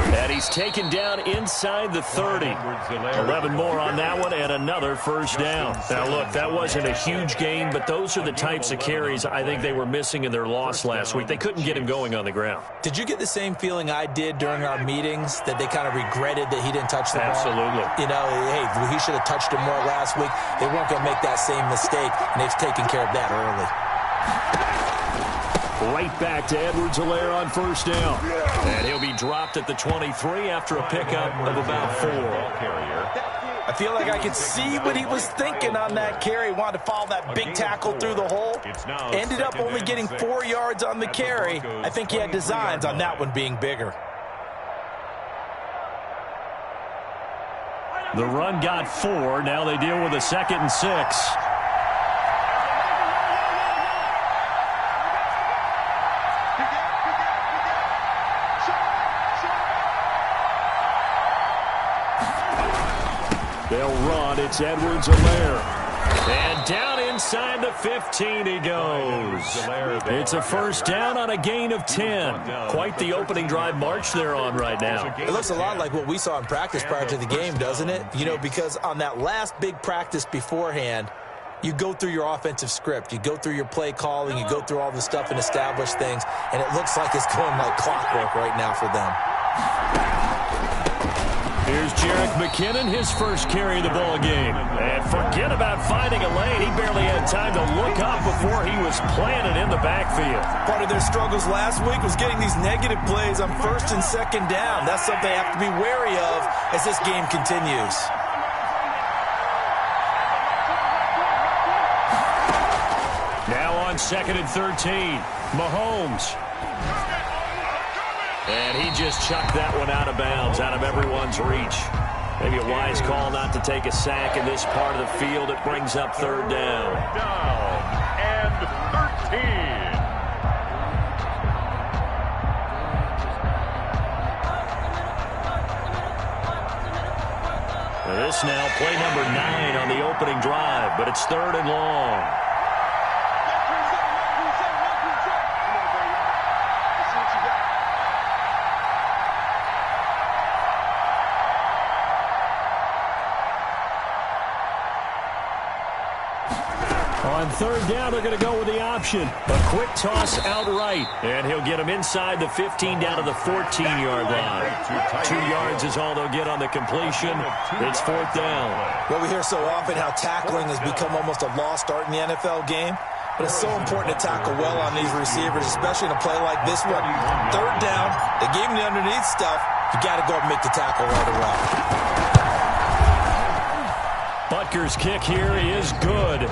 And he's taken down inside the 30. 11 more on that one and another first down. Now, look, that wasn't a huge gain, but those are the types of carries I think they were missing in their loss last week. They couldn't get him going on the ground. Did you get the same feeling I did during our meetings, that they kind of regretted that he didn't touch the ball? Absolutely. You know, hey, he should have touched it more last week. They weren't going to make that same mistake, and they've taken care of that early. Right back to Edwards-Helaire on 1st down. And he'll be dropped at the 23 after a pickup of about 4. I feel like I could see what he was thinking on that carry. Wanted to follow that big tackle through the hole. Ended up only getting 4 yards on the carry. I think he had designs on that one being bigger. The run got 4. Now they deal with a 2nd and 6. They'll run. It's Edwards-Helaire. And down inside the 15 he goes. It's a first down on a gain of 10. Quite the opening drive march they're on right now. It looks a lot like what we saw in practice prior to the game, doesn't it? You know, because on that last big practice beforehand, you go through your offensive script. You go through your play calling. You go through all the stuff and establish things. And it looks like it's going like clockwork right now for them. Here's Jerick McKinnon, his first carry of the ball game. And forget about finding a lane. He barely had time to look up before he was planted in the backfield. Part of their struggles last week was getting these negative plays on first and second down. That's something they have to be wary of as this game continues. Now on 2nd and 13, Mahomes. And he just chucked that one out of bounds, out of everyone's reach. Maybe a wise call not to take a sack in this part of the field. It brings up 3rd down. Down and 13. This now play number 9 on the opening drive, but it's 3rd and long. On 3rd down, they're going to go with the option. A quick toss outright, and he'll get him inside the 15 down to the 14-yard line. 2 yards is all they'll get on the completion. It's 4th down. Well, we hear so often how tackling has become almost a lost art in the NFL game. But it's so important to tackle well on these receivers, especially in a play like this one. 3rd down, they gave him the underneath stuff. You got to go and make the tackle right away. Butker's kick here is good.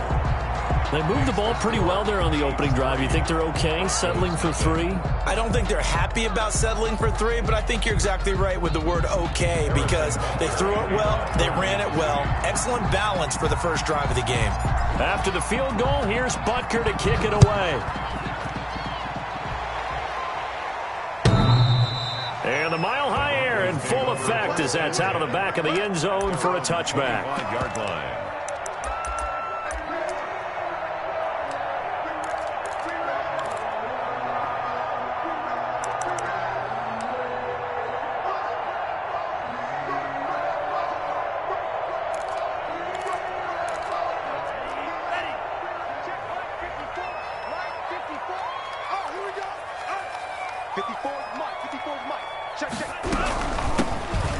They moved the ball pretty well there on the opening drive. You think they're okay settling for 3? I don't think they're happy about settling for 3, but I think you're exactly right with the word okay because they threw it well, they ran it well. Excellent balance for the first drive of the game. After the field goal, here's Butker to kick it away. And the mile-high air in full effect as that's out of the back of the end zone for a touchback. 5-yard line.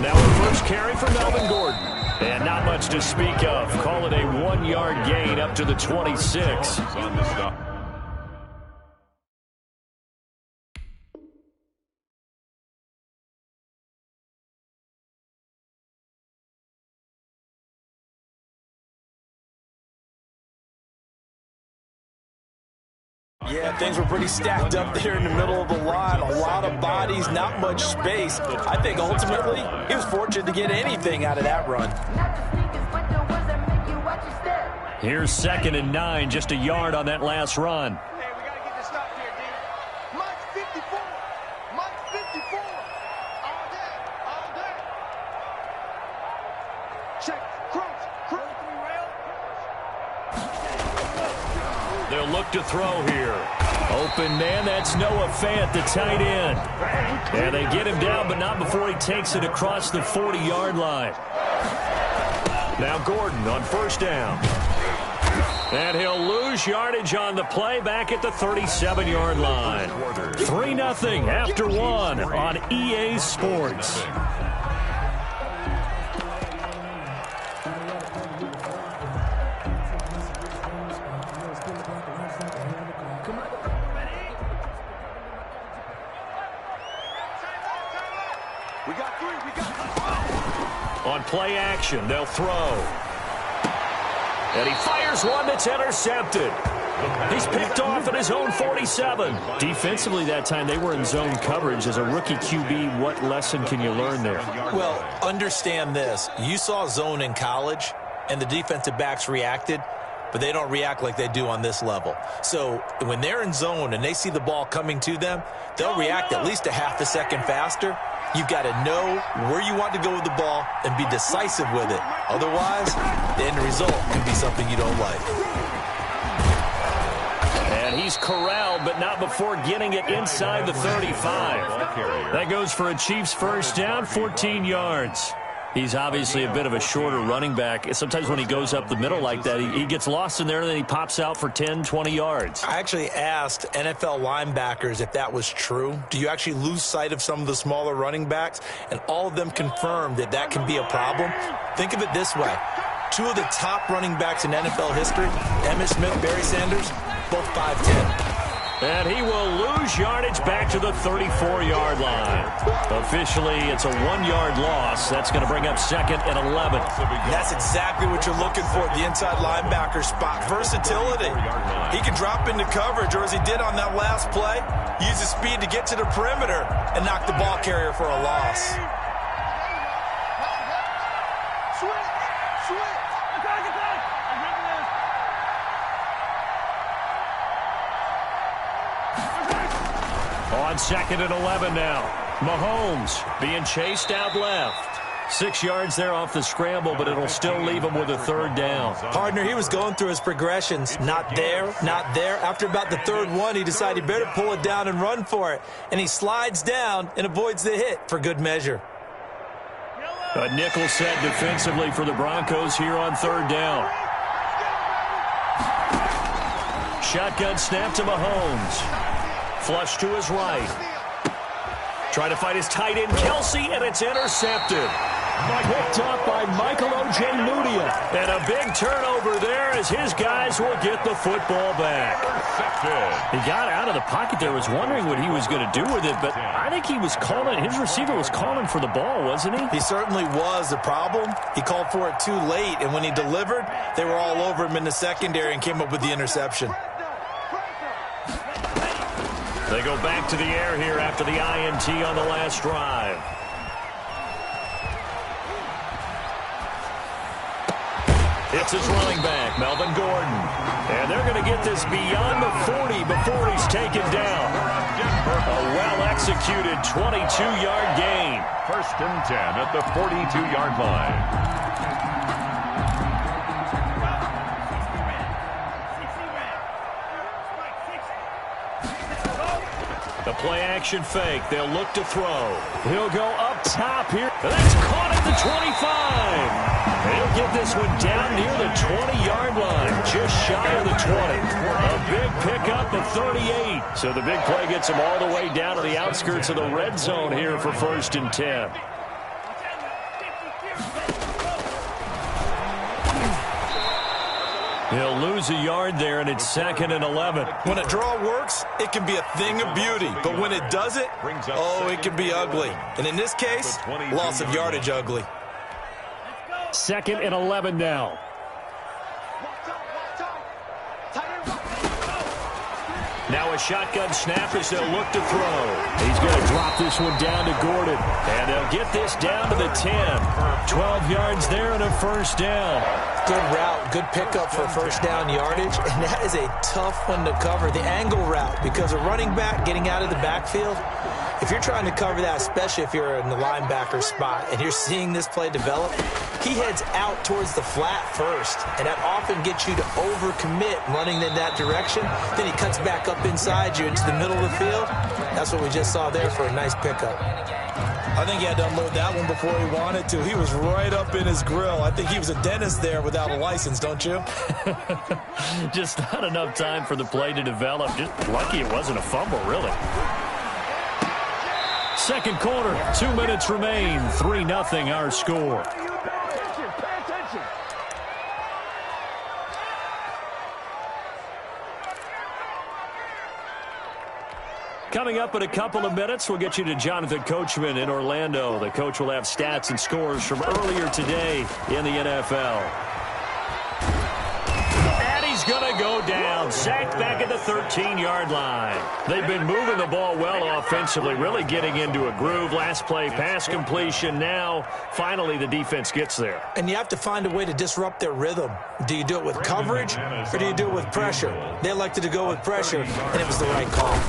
Now a first carry for Melvin Gordon. And not much to speak of. Call it a 1-yard gain up to the 26. On the stop. Yeah, things were pretty stacked up there in the middle of the line. A lot of bodies, not much space. I think ultimately he was fortunate to get anything out of that run. Here's 2nd and 9, just a yard on that last run. Hey, we got to get this stop here, D. Mike 54. Mike 54. All day. All day. Check. Crunch. Crunch. They'll look to throw here. Open man, that's Noah Fant, the tight end. And they get him down, but not before he takes it across the 40-yard line. Now Gordon on 1st down. And he'll lose yardage on the play back at the 37-yard line. 3-0 after 1 on EA Sports. On play action, they'll throw. And he fires one that's intercepted. He's picked off at his own 47. Defensively that time, they were in zone coverage. As a rookie QB, what lesson can you learn there? Well, understand this. You saw zone in college, and the defensive backs reacted, but they don't react like they do on this level. So when they're in zone and they see the ball coming to them, they'll react at least a half a second faster. You've got to know where you want to go with the ball and be decisive with it. Otherwise, the end result can be something you don't like. And he's corralled, but not before getting it inside the 35. That goes for a Chiefs first down, 14 yards. He's obviously a bit of a shorter running back. Sometimes when he goes up the middle like that, he gets lost in there, and then he pops out for 10, 20 yards. I actually asked NFL linebackers if that was true. Do you actually lose sight of some of the smaller running backs? And all of them confirmed that that can be a problem. Think of it this way. two of the top running backs in NFL history, Emmitt Smith, Barry Sanders, both 5'10". And he will lose yardage back to the 34-yard line. Officially, it's a 1-yard loss. That's going to bring up 2nd and 11. That's exactly what you're looking for, the inside linebacker spot. Versatility. He can drop into coverage, or as he did on that last play, use his speed to get to the perimeter and knock the ball carrier for a loss. On 2nd and 11 now. Mahomes being chased out left. 6 yards there off the scramble, but it'll still leave him with a 3rd down. Partner, he was going through his progressions. Not there, not there. After about the 3rd one, he decided he better pull it down and run for it. And he slides down and avoids the hit for good measure. A nickel set defensively for the Broncos here on 3rd down. Shotgun snap to Mahomes. Flush to his right. Trying to fight his tight end, Kelsey, and it's intercepted. Picked up by Michael Ojemudia. And a big turnover there as his guys will get the football back. He got out of the pocket there, was wondering what he was going to do with it, but I think he was calling, his receiver was calling for the ball, wasn't he? He certainly was. The problem, he called for it too late, and when he delivered, they were all over him in the secondary and came up with the interception. They go back to the air here after the INT on the last drive. It's his running back, Melvin Gordon. And they're going to get this beyond the 40 before he's taken down. A well-executed 22-yard gain. 1st and 10 at the 42-yard line. The play-action fake. They'll look to throw. He'll go up top here. That's caught at the 25. He'll get this one down near the 20-yard line, just shy of the 20. A big pickup of 38. So the big play gets him all the way down to the outskirts of the red zone here for 1st and 10. He'll lose a yard there, and it's 2nd and 11. When a draw works, it can be a thing of beauty. But when it doesn't, oh, it can be ugly. And in this case, loss of yardage ugly. 2nd and 11 now. Now a shotgun snap as they'll look to throw. He's going to drop this one down to Gordon. And they'll get this down to the 10. 12 yards there and a 1st down. Good route, good pickup for 1st down yardage. And that is a tough one to cover, the angle route, because a running back getting out of the backfield, if you're trying to cover that, especially if you're in the linebacker spot and you're seeing this play develop, he heads out towards the flat first, and that often gets you to overcommit running in that direction. Then he cuts back up inside you into the middle of the field. That's what we just saw there for a nice pickup. I think he had to unload that one before he wanted to. He was right up in his grill. I think he was a dentist there without a license, don't you? Just not enough time for the play to develop. Just lucky it wasn't a fumble, really. 2nd quarter, 2 minutes remain. 3-0 our score. Coming up in a couple of minutes, we'll get you to Jonathan Coachman in Orlando. The coach will have stats and scores from earlier today in the NFL. And he's going to go down. Sacked back at the 13-yard line. They've been moving the ball well offensively, really getting into a groove. Last play, pass completion. Now, finally, the defense gets there. And you have to find a way to disrupt their rhythm. Do you do it with coverage or do you do it with pressure? They elected to go with pressure, and it was the right call.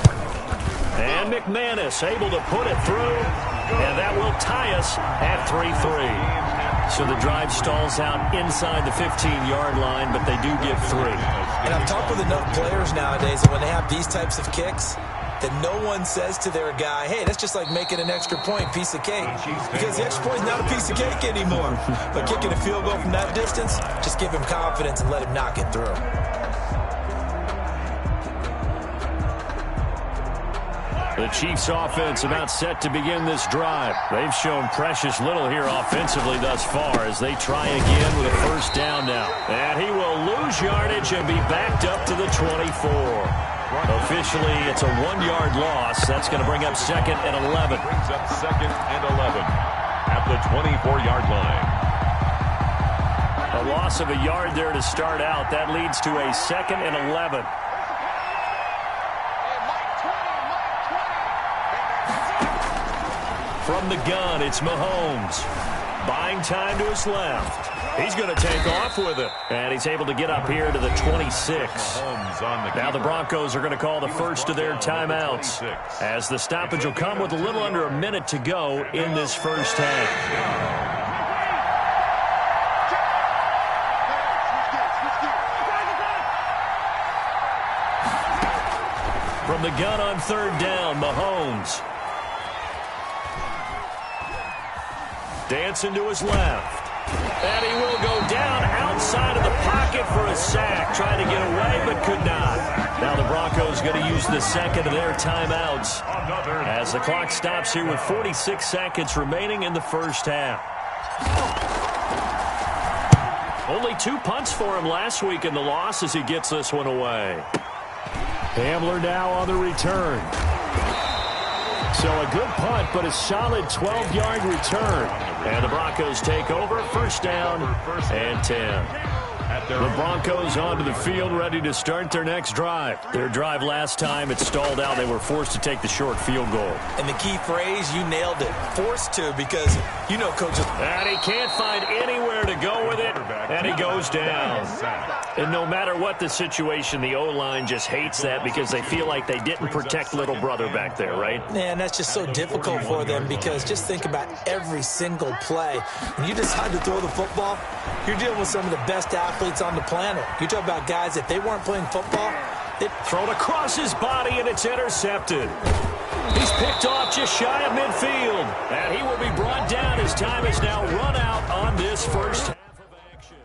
And McManus able to put it through, and that will tie us at 3-3. So the drive stalls out inside the 15-yard line, but they do get 3. And I've talked with enough players nowadays that when they have these types of kicks, that no one says to their guy, hey, that's just like making an extra point, piece of cake. Because the extra point is not a piece of cake anymore. But kicking a field goal from that distance, just give him confidence and let him knock it through. The The Chiefs offense about set to begin this drive. They've shown precious little here offensively thus far as they try again with a first down now. And he will lose yardage and be backed up to the 24. Officially, it's a 1-yard loss. That's going to bring up 2nd and 11. Brings up 2nd and 11 at the 24-yard line. A loss of a yard there to start out. That leads to a 2nd and 11. From the gun, it's Mahomes. Buying time to his left. He's going to take off with it. And he's able to get up here to the 26. Now the Broncos are going to call the first of their timeouts, as the stoppage will come with a little under a minute to go in this first half. From the gun on 3rd down, Mahomes. Dancing to his left. And he will go down outside of the pocket for a sack. Trying to get away, but could not. Now the Broncos going to use the second of their timeouts as the clock stops here with 46 seconds remaining in the first half. Only 2 punts for him last week in the loss as he gets this one away. Hamler now on the return. So a good punt, but a solid 12-yard return. And the Broncos take over, first down and 10. The Broncos onto the field, ready to start their next drive. Their drive last time, it stalled out. They were forced to take the short field goal. And the key phrase, you nailed it, forced to, because you know coaches. And he can't find anywhere to go with it, and he goes down. And no matter what the situation, the O-line just hates that because they feel like they didn't protect little brother back there, right? Man, that's just so difficult for them because just think about every single play. When you decide to throw the football, you're dealing with some of the best athletes on the planet. You talk about guys, if they weren't playing football, they'd thrown across his body, and it's intercepted. He's picked off just shy of midfield, and he will be brought down as time is now run out on this first half of action.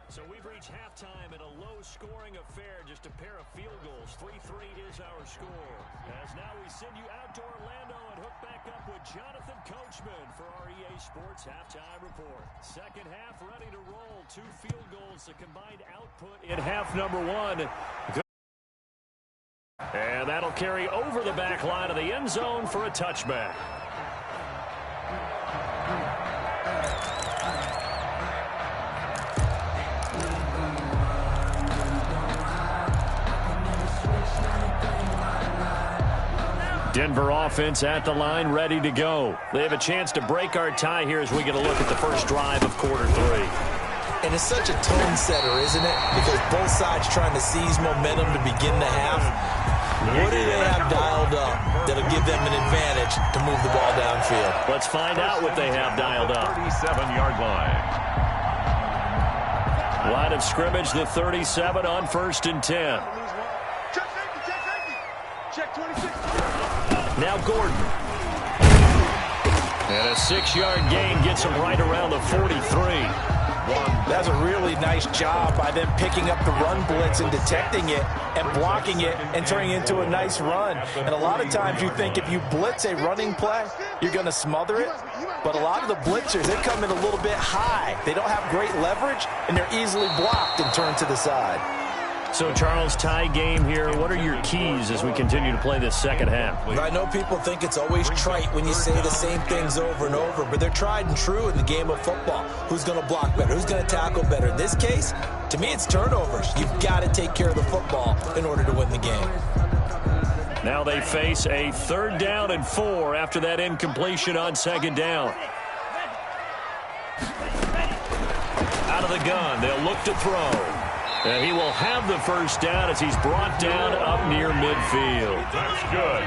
So we've reached halftime in a low-scoring affair, just a pair of field goals. 3-3 is our score. As now we send you out to Orlando and hook back up with Jonathan Coachman for our EA Sports Halftime Report. Second half ready to roll. 2 field goals, the combined output in half number 1. And that'll carry over the back line of the end zone for a touchback. Denver offense at the line, ready to go. They have a chance to break our tie here as we get a look at the first drive of quarter 3. And it's such a tone setter, isn't it? Because both sides trying to seize momentum to begin the half. What do they have dialed up that'll give them an advantage to move the ball downfield? Let's find out what they have dialed up. 37-yard line. Line of scrimmage, the 37 on 1st and 10. Check 26. Now Gordon. And a 6-yard gain gets him right around the 43. That's a really nice job by them picking up the run blitz and detecting it and blocking it and turning it into a nice run. And a lot of times you think if you blitz a running play, you're going to smother it. But a lot of the blitzers, they come in a little bit high. They don't have great leverage, and they're easily blocked and turned to the side. So, Charles, tie game here. What are your keys as we continue to play this second half? I know people think it's always trite when you say the same things over and over, but they're tried and true in the game of football. Who's going to block better? Who's going to tackle better? In this case, to me, it's turnovers. You've got to take care of the football in order to win the game. Now they face a 3rd down and 4 after that incompletion on 2nd down. Out of the gun, they'll look to throw. And he will have the first down as he's brought down up near midfield. That's good.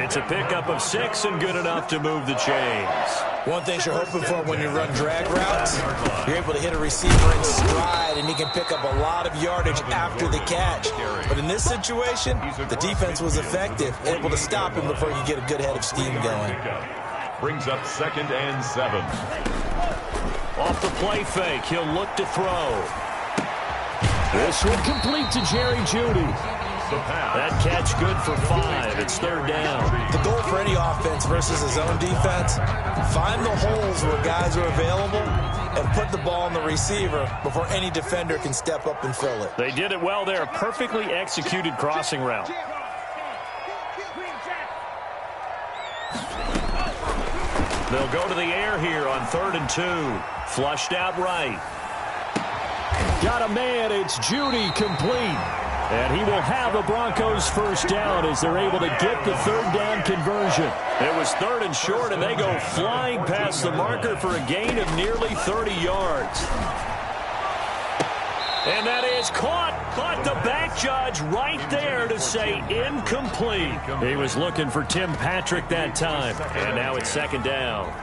It's a pickup of 6 and good enough to move the chains. One thing you're hoping for when you run drag routes, you're able to hit a receiver in stride, and he can pick up a lot of yardage after the catch. But in this situation, the defense was effective, able to stop him before you get a good head of steam going. Brings up 2nd and 7. Off the play fake, he'll look to throw. This one complete to Jerry Jeudy. the pass. That catch good for 5. It's third down. The goal for any offense versus a zone defense, find the holes where guys are available and put the ball on the receiver before any defender can step up and fill it. They did it well there. Perfectly executed crossing route. They'll go to the air here on 3rd and 2. Flushed out right. Got a man. It's Judy, complete. And he will have the Broncos first down as they're able to get the third down conversion. It was 3rd and short, and they go flying past the marker for a gain of nearly 30 yards. And that is caught, but the back judge right there to say incomplete. He was looking for Tim Patrick that time. And now it's 2nd down.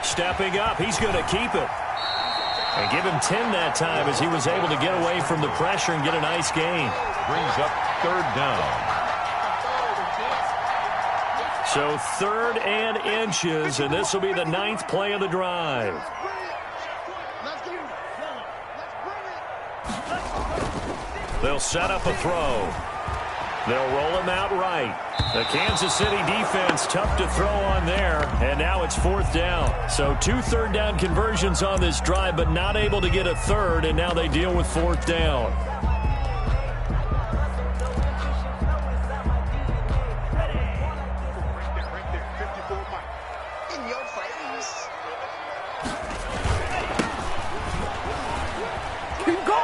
Stepping up, he's going to keep it. And give him 10 that time as he was able to get away from the pressure and get a nice gain. Brings up 3rd down. So 3rd and inches, and this will be the 9th play of the drive. They'll set up a throw. They'll roll him out right. The Kansas City defense tough to throw on there, and now it's 4th down. So 2 third down conversions on this drive, but not able to get a third, and now they deal with 4th down.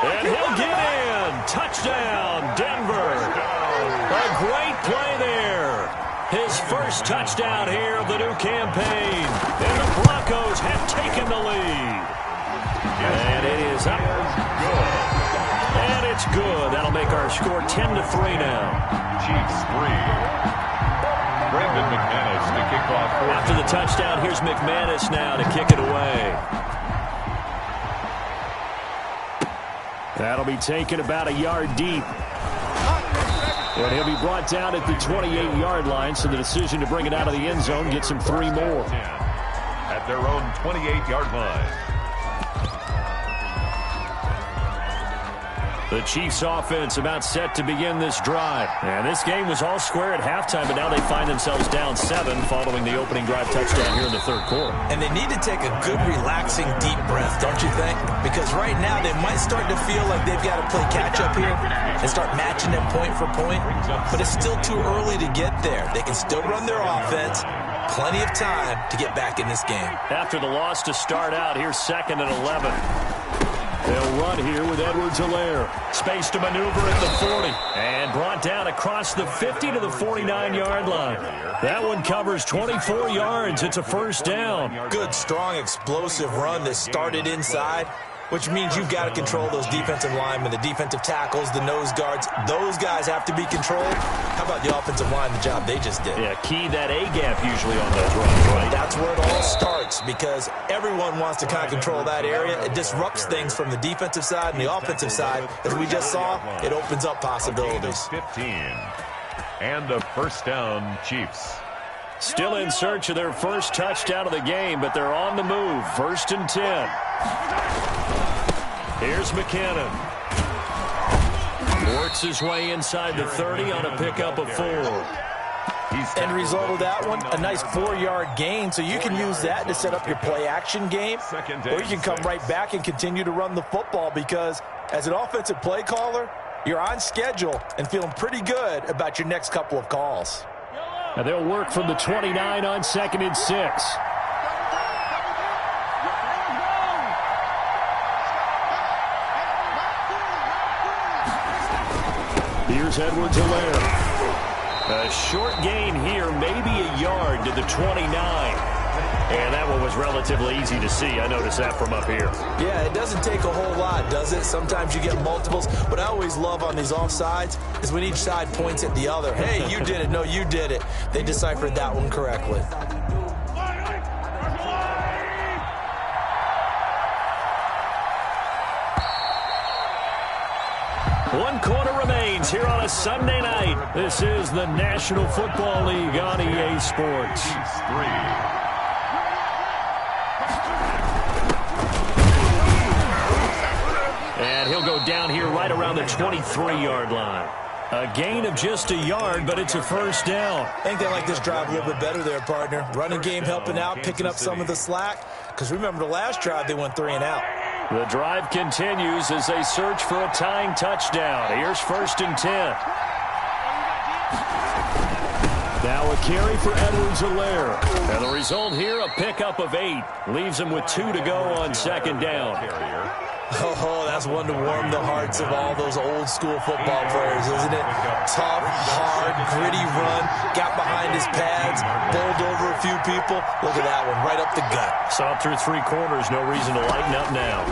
And he'll get in. Touchdown, Denver. A great play there. His first touchdown here of the new campaign. And the Broncos have taken the lead. And it is up. And it's good. That'll make our score 10-3 now. Chiefs 3. Brendan McManus to kick off. After the touchdown, here's McManus now to kick it away. That'll be taken about a yard deep. And he'll be brought down at the 28-yard line, so the decision to bring it out of the end zone gets him 3 more. At their own 28-yard line. The Chiefs offense about set to begin this drive. And this game was all square at halftime, but now they find themselves down 7 following the opening drive touchdown here in the 3rd quarter. And they need to take a good, relaxing, deep breath, don't you think? Because right now they might start to feel like they've got to play catch-up here and start matching them point for point. But it's still too early to get there. They can still run their offense. Plenty of time to get back in this game. After the loss to start out, here's 2nd and 11. They'll run here with Edwards-Helaire. Space to maneuver at the 40. And brought down across the 50 to the 49-yard line. That one covers 24 yards. It's a first down. Good, strong, explosive run that started inside, which means you've got to control those defensive linemen, the defensive tackles, the nose guards. Those guys have to be controlled. How about the offensive line, the job they just did? Yeah, key that A-gap usually on those runs, right? That's where it all starts, because everyone wants to kind of control that area. It disrupts things from the defensive side and the offensive side. As we just saw, it opens up possibilities. 15. And a first down, Chiefs. Still in search of their first touchdown of the game, but they're on the move. 1st and 10. Here's McKinnon. Works his way inside the 30 on a pickup of 4. End result of that one, a nice 4-yard gain, so you can use that to set up your play-action game, or you can come right back and continue to run the football, because as an offensive play caller, you're on schedule and feeling pretty good about your next couple of calls. And they'll work from the 29 on 2nd and 6. Here's Edwards-Helaire. A short gain here, maybe a yard to the 29. And that one was relatively easy to see. I noticed that from up here. Yeah, it doesn't take a whole lot, does it? Sometimes you get multiples. What I always love on these offsides is when each side points at the other. Hey, you did it. No, you did it. They deciphered that one correctly. 1 quarter remains here on a Sunday night. This is the National Football League on EA Sports. And he'll go down here right around the 23-yard line. A gain of just a yard, but it's a first down. I think they like this drive a little bit better there, partner. Running game helping out, picking up some of the slack. Because remember, the last drive, they went 3 and out. The drive continues as they search for a tying touchdown. Here's 1st and 10. Now a carry for Edwards-Helaire. And the result here, a pickup of 8. Leaves him with 2 to go on 2nd down. Oh, that's one to warm the hearts of all those old-school football players, isn't it? Tough, hard, gritty run, got behind his pads, bowled over a few people. Look at that one, right up the gut. Saw it through 3 quarters, no reason to lighten up now.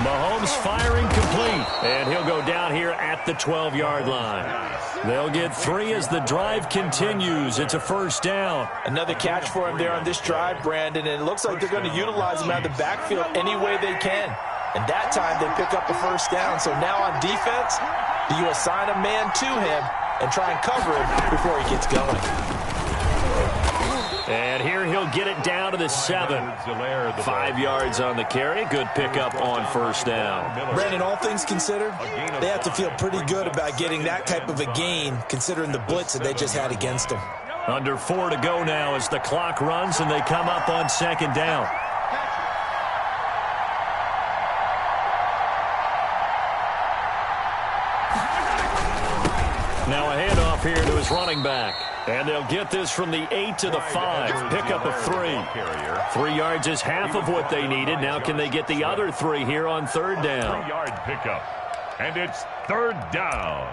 Mahomes firing complete, and he'll go down here at the 12-yard line. They'll get 3 as the drive continues. It's a first down. Another catch for him there on this drive, Brandon, and it looks like they're going to utilize him out of the backfield any way they can. And that time they pick up a first down. So now on defense, do you assign a man to him and try and cover him before he gets going? And here he'll get it down to the 7. 5 yards on the carry. Good pickup on first down. Brandon, all things considered, they have to feel pretty good about getting that type of a gain considering the blitz that they just had against them. Under 4 to go now as the clock runs and they come up on 2nd down. Now a handoff here to his running back. And they'll get this from the 8 to the 5. Pickup of 3. 3 yards is half of what they needed. Now can they get the other 3 here on 3rd down? 3-yard pickup. And it's 3rd down.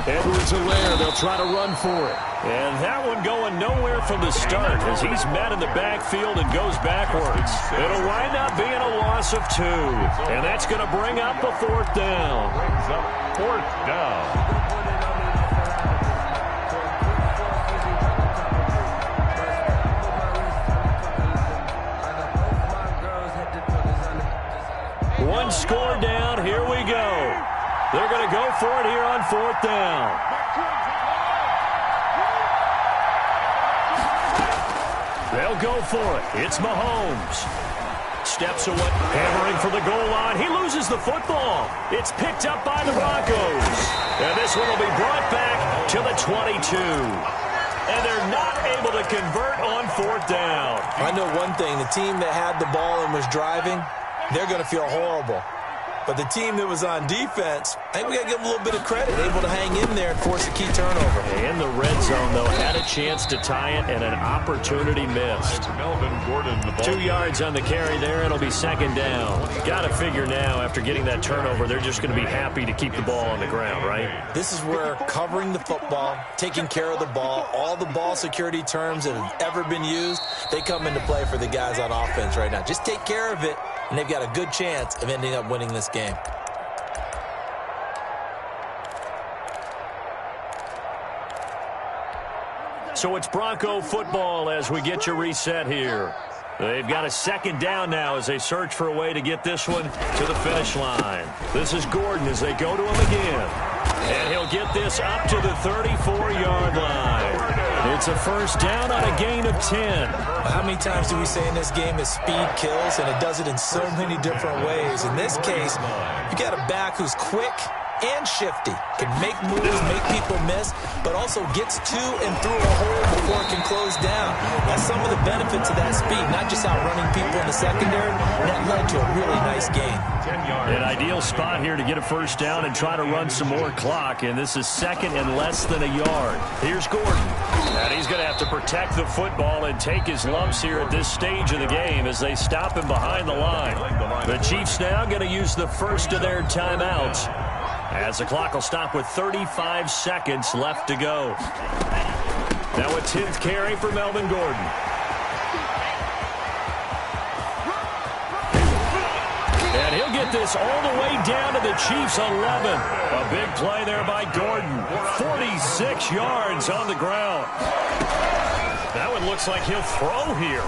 Edwards-Helaire, they'll try to run for it. And that one going nowhere from the start as he's met in the backfield and goes backwards. It'll wind up being a loss of 2. And that's going to bring up a 4th down. Brings up 4th down. One score down. Here we go. They're going to go for it here on 4th down. They'll go for it. It's Mahomes. Steps away, hammering for the goal line. He loses the football. It's picked up by the Broncos. And this one will be brought back to the 22. And they're not able to convert on 4th down. I know one thing. The team that had the ball and was driving, they're going to feel horrible. But the team that was on defense, I think we got to give them a little bit of credit. Able to hang in there and force a key turnover. In the red zone, though, had a chance to tie it and an opportunity missed. Melvin Gordon, the ball. 2 yards on the carry there. It'll be 2nd down. Got to figure now, after getting that turnover, they're just going to be happy to keep the ball on the ground, right? This is where covering the football, taking care of the ball, all the ball security terms that have ever been used, they come into play for the guys on offense right now. Just take care of it, and they've got a good chance of ending up winning this game. So it's Bronco football as we get you reset here. They've got a 2nd down now as they search for a way to get this one to the finish line. This is Gordon as they go to him again. And he'll get this up to the 34-yard line. It's a first down on a gain of 10. How many times do we say in this game that speed kills, and it does it in so many different ways? In this case, you got a back who's quick and shifty, can make moves, make people miss, but also gets to and through a hole before it can close down. That's some of the benefits of that speed, not just outrunning people in the secondary. That led to a really nice game. An ideal spot here to get a first down and try to run some more clock, and this is 2nd and less than a yard. Here's Gordon. And he's going to have to protect the football and take his lumps here at this stage of the game as they stop him behind the line. The Chiefs now going to use the first of their timeouts, as the clock will stop with 35 seconds left to go. Now a 10th carry for Melvin Gordon. get this all the way down to the Chiefs' 11. A big play there by Gordon. 46 yards on the ground. That one looks like he'll throw here.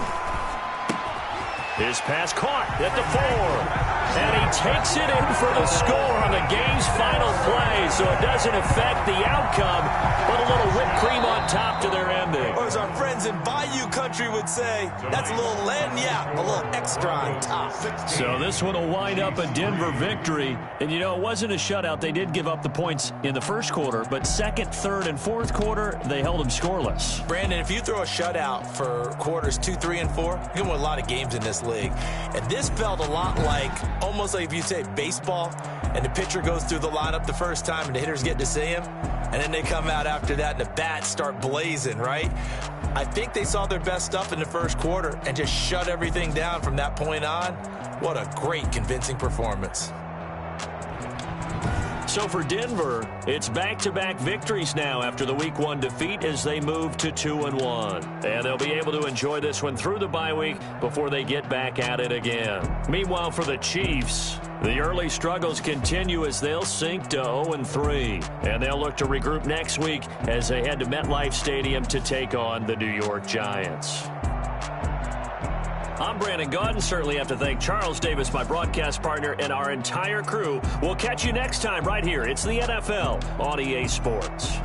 His pass caught at the 4. And he takes it in for the score on the game's final play, so it doesn't affect the outcome, but a little whipped cream on top to their ending. Or as our friends in Bayou Country would say, that's a little lagniappe, a little extra on top. So this one will wind up a Denver victory. And, you know, it wasn't a shutout. They did give up the points in the first quarter, but second, third, and fourth quarter, they held them scoreless. Brandon, if you throw a shutout for quarters 2, 3, and 4, you can win a lot of games in this league. And this felt a lot like, almost like if you say baseball, and the pitcher goes through the lineup the first time and the hitters get to see him, and then they come out after that and the bats start blazing, right? I think they saw their best stuff in the first quarter and just shut everything down from that point on. What a great, convincing performance. So for Denver, it's back-to-back victories now after the Week 1 defeat as they move to 2-1. And they'll be able to enjoy this one through the bye week before they get back at it again. Meanwhile, for the Chiefs, the early struggles continue as they'll sink to 0-3. And they'll look to regroup next week as they head to MetLife Stadium to take on the New York Giants. I'm Brandon Gaudin. Certainly have to thank Charles Davis, my broadcast partner, and our entire crew. We'll catch you next time right here. It's the NFL on EA Sports.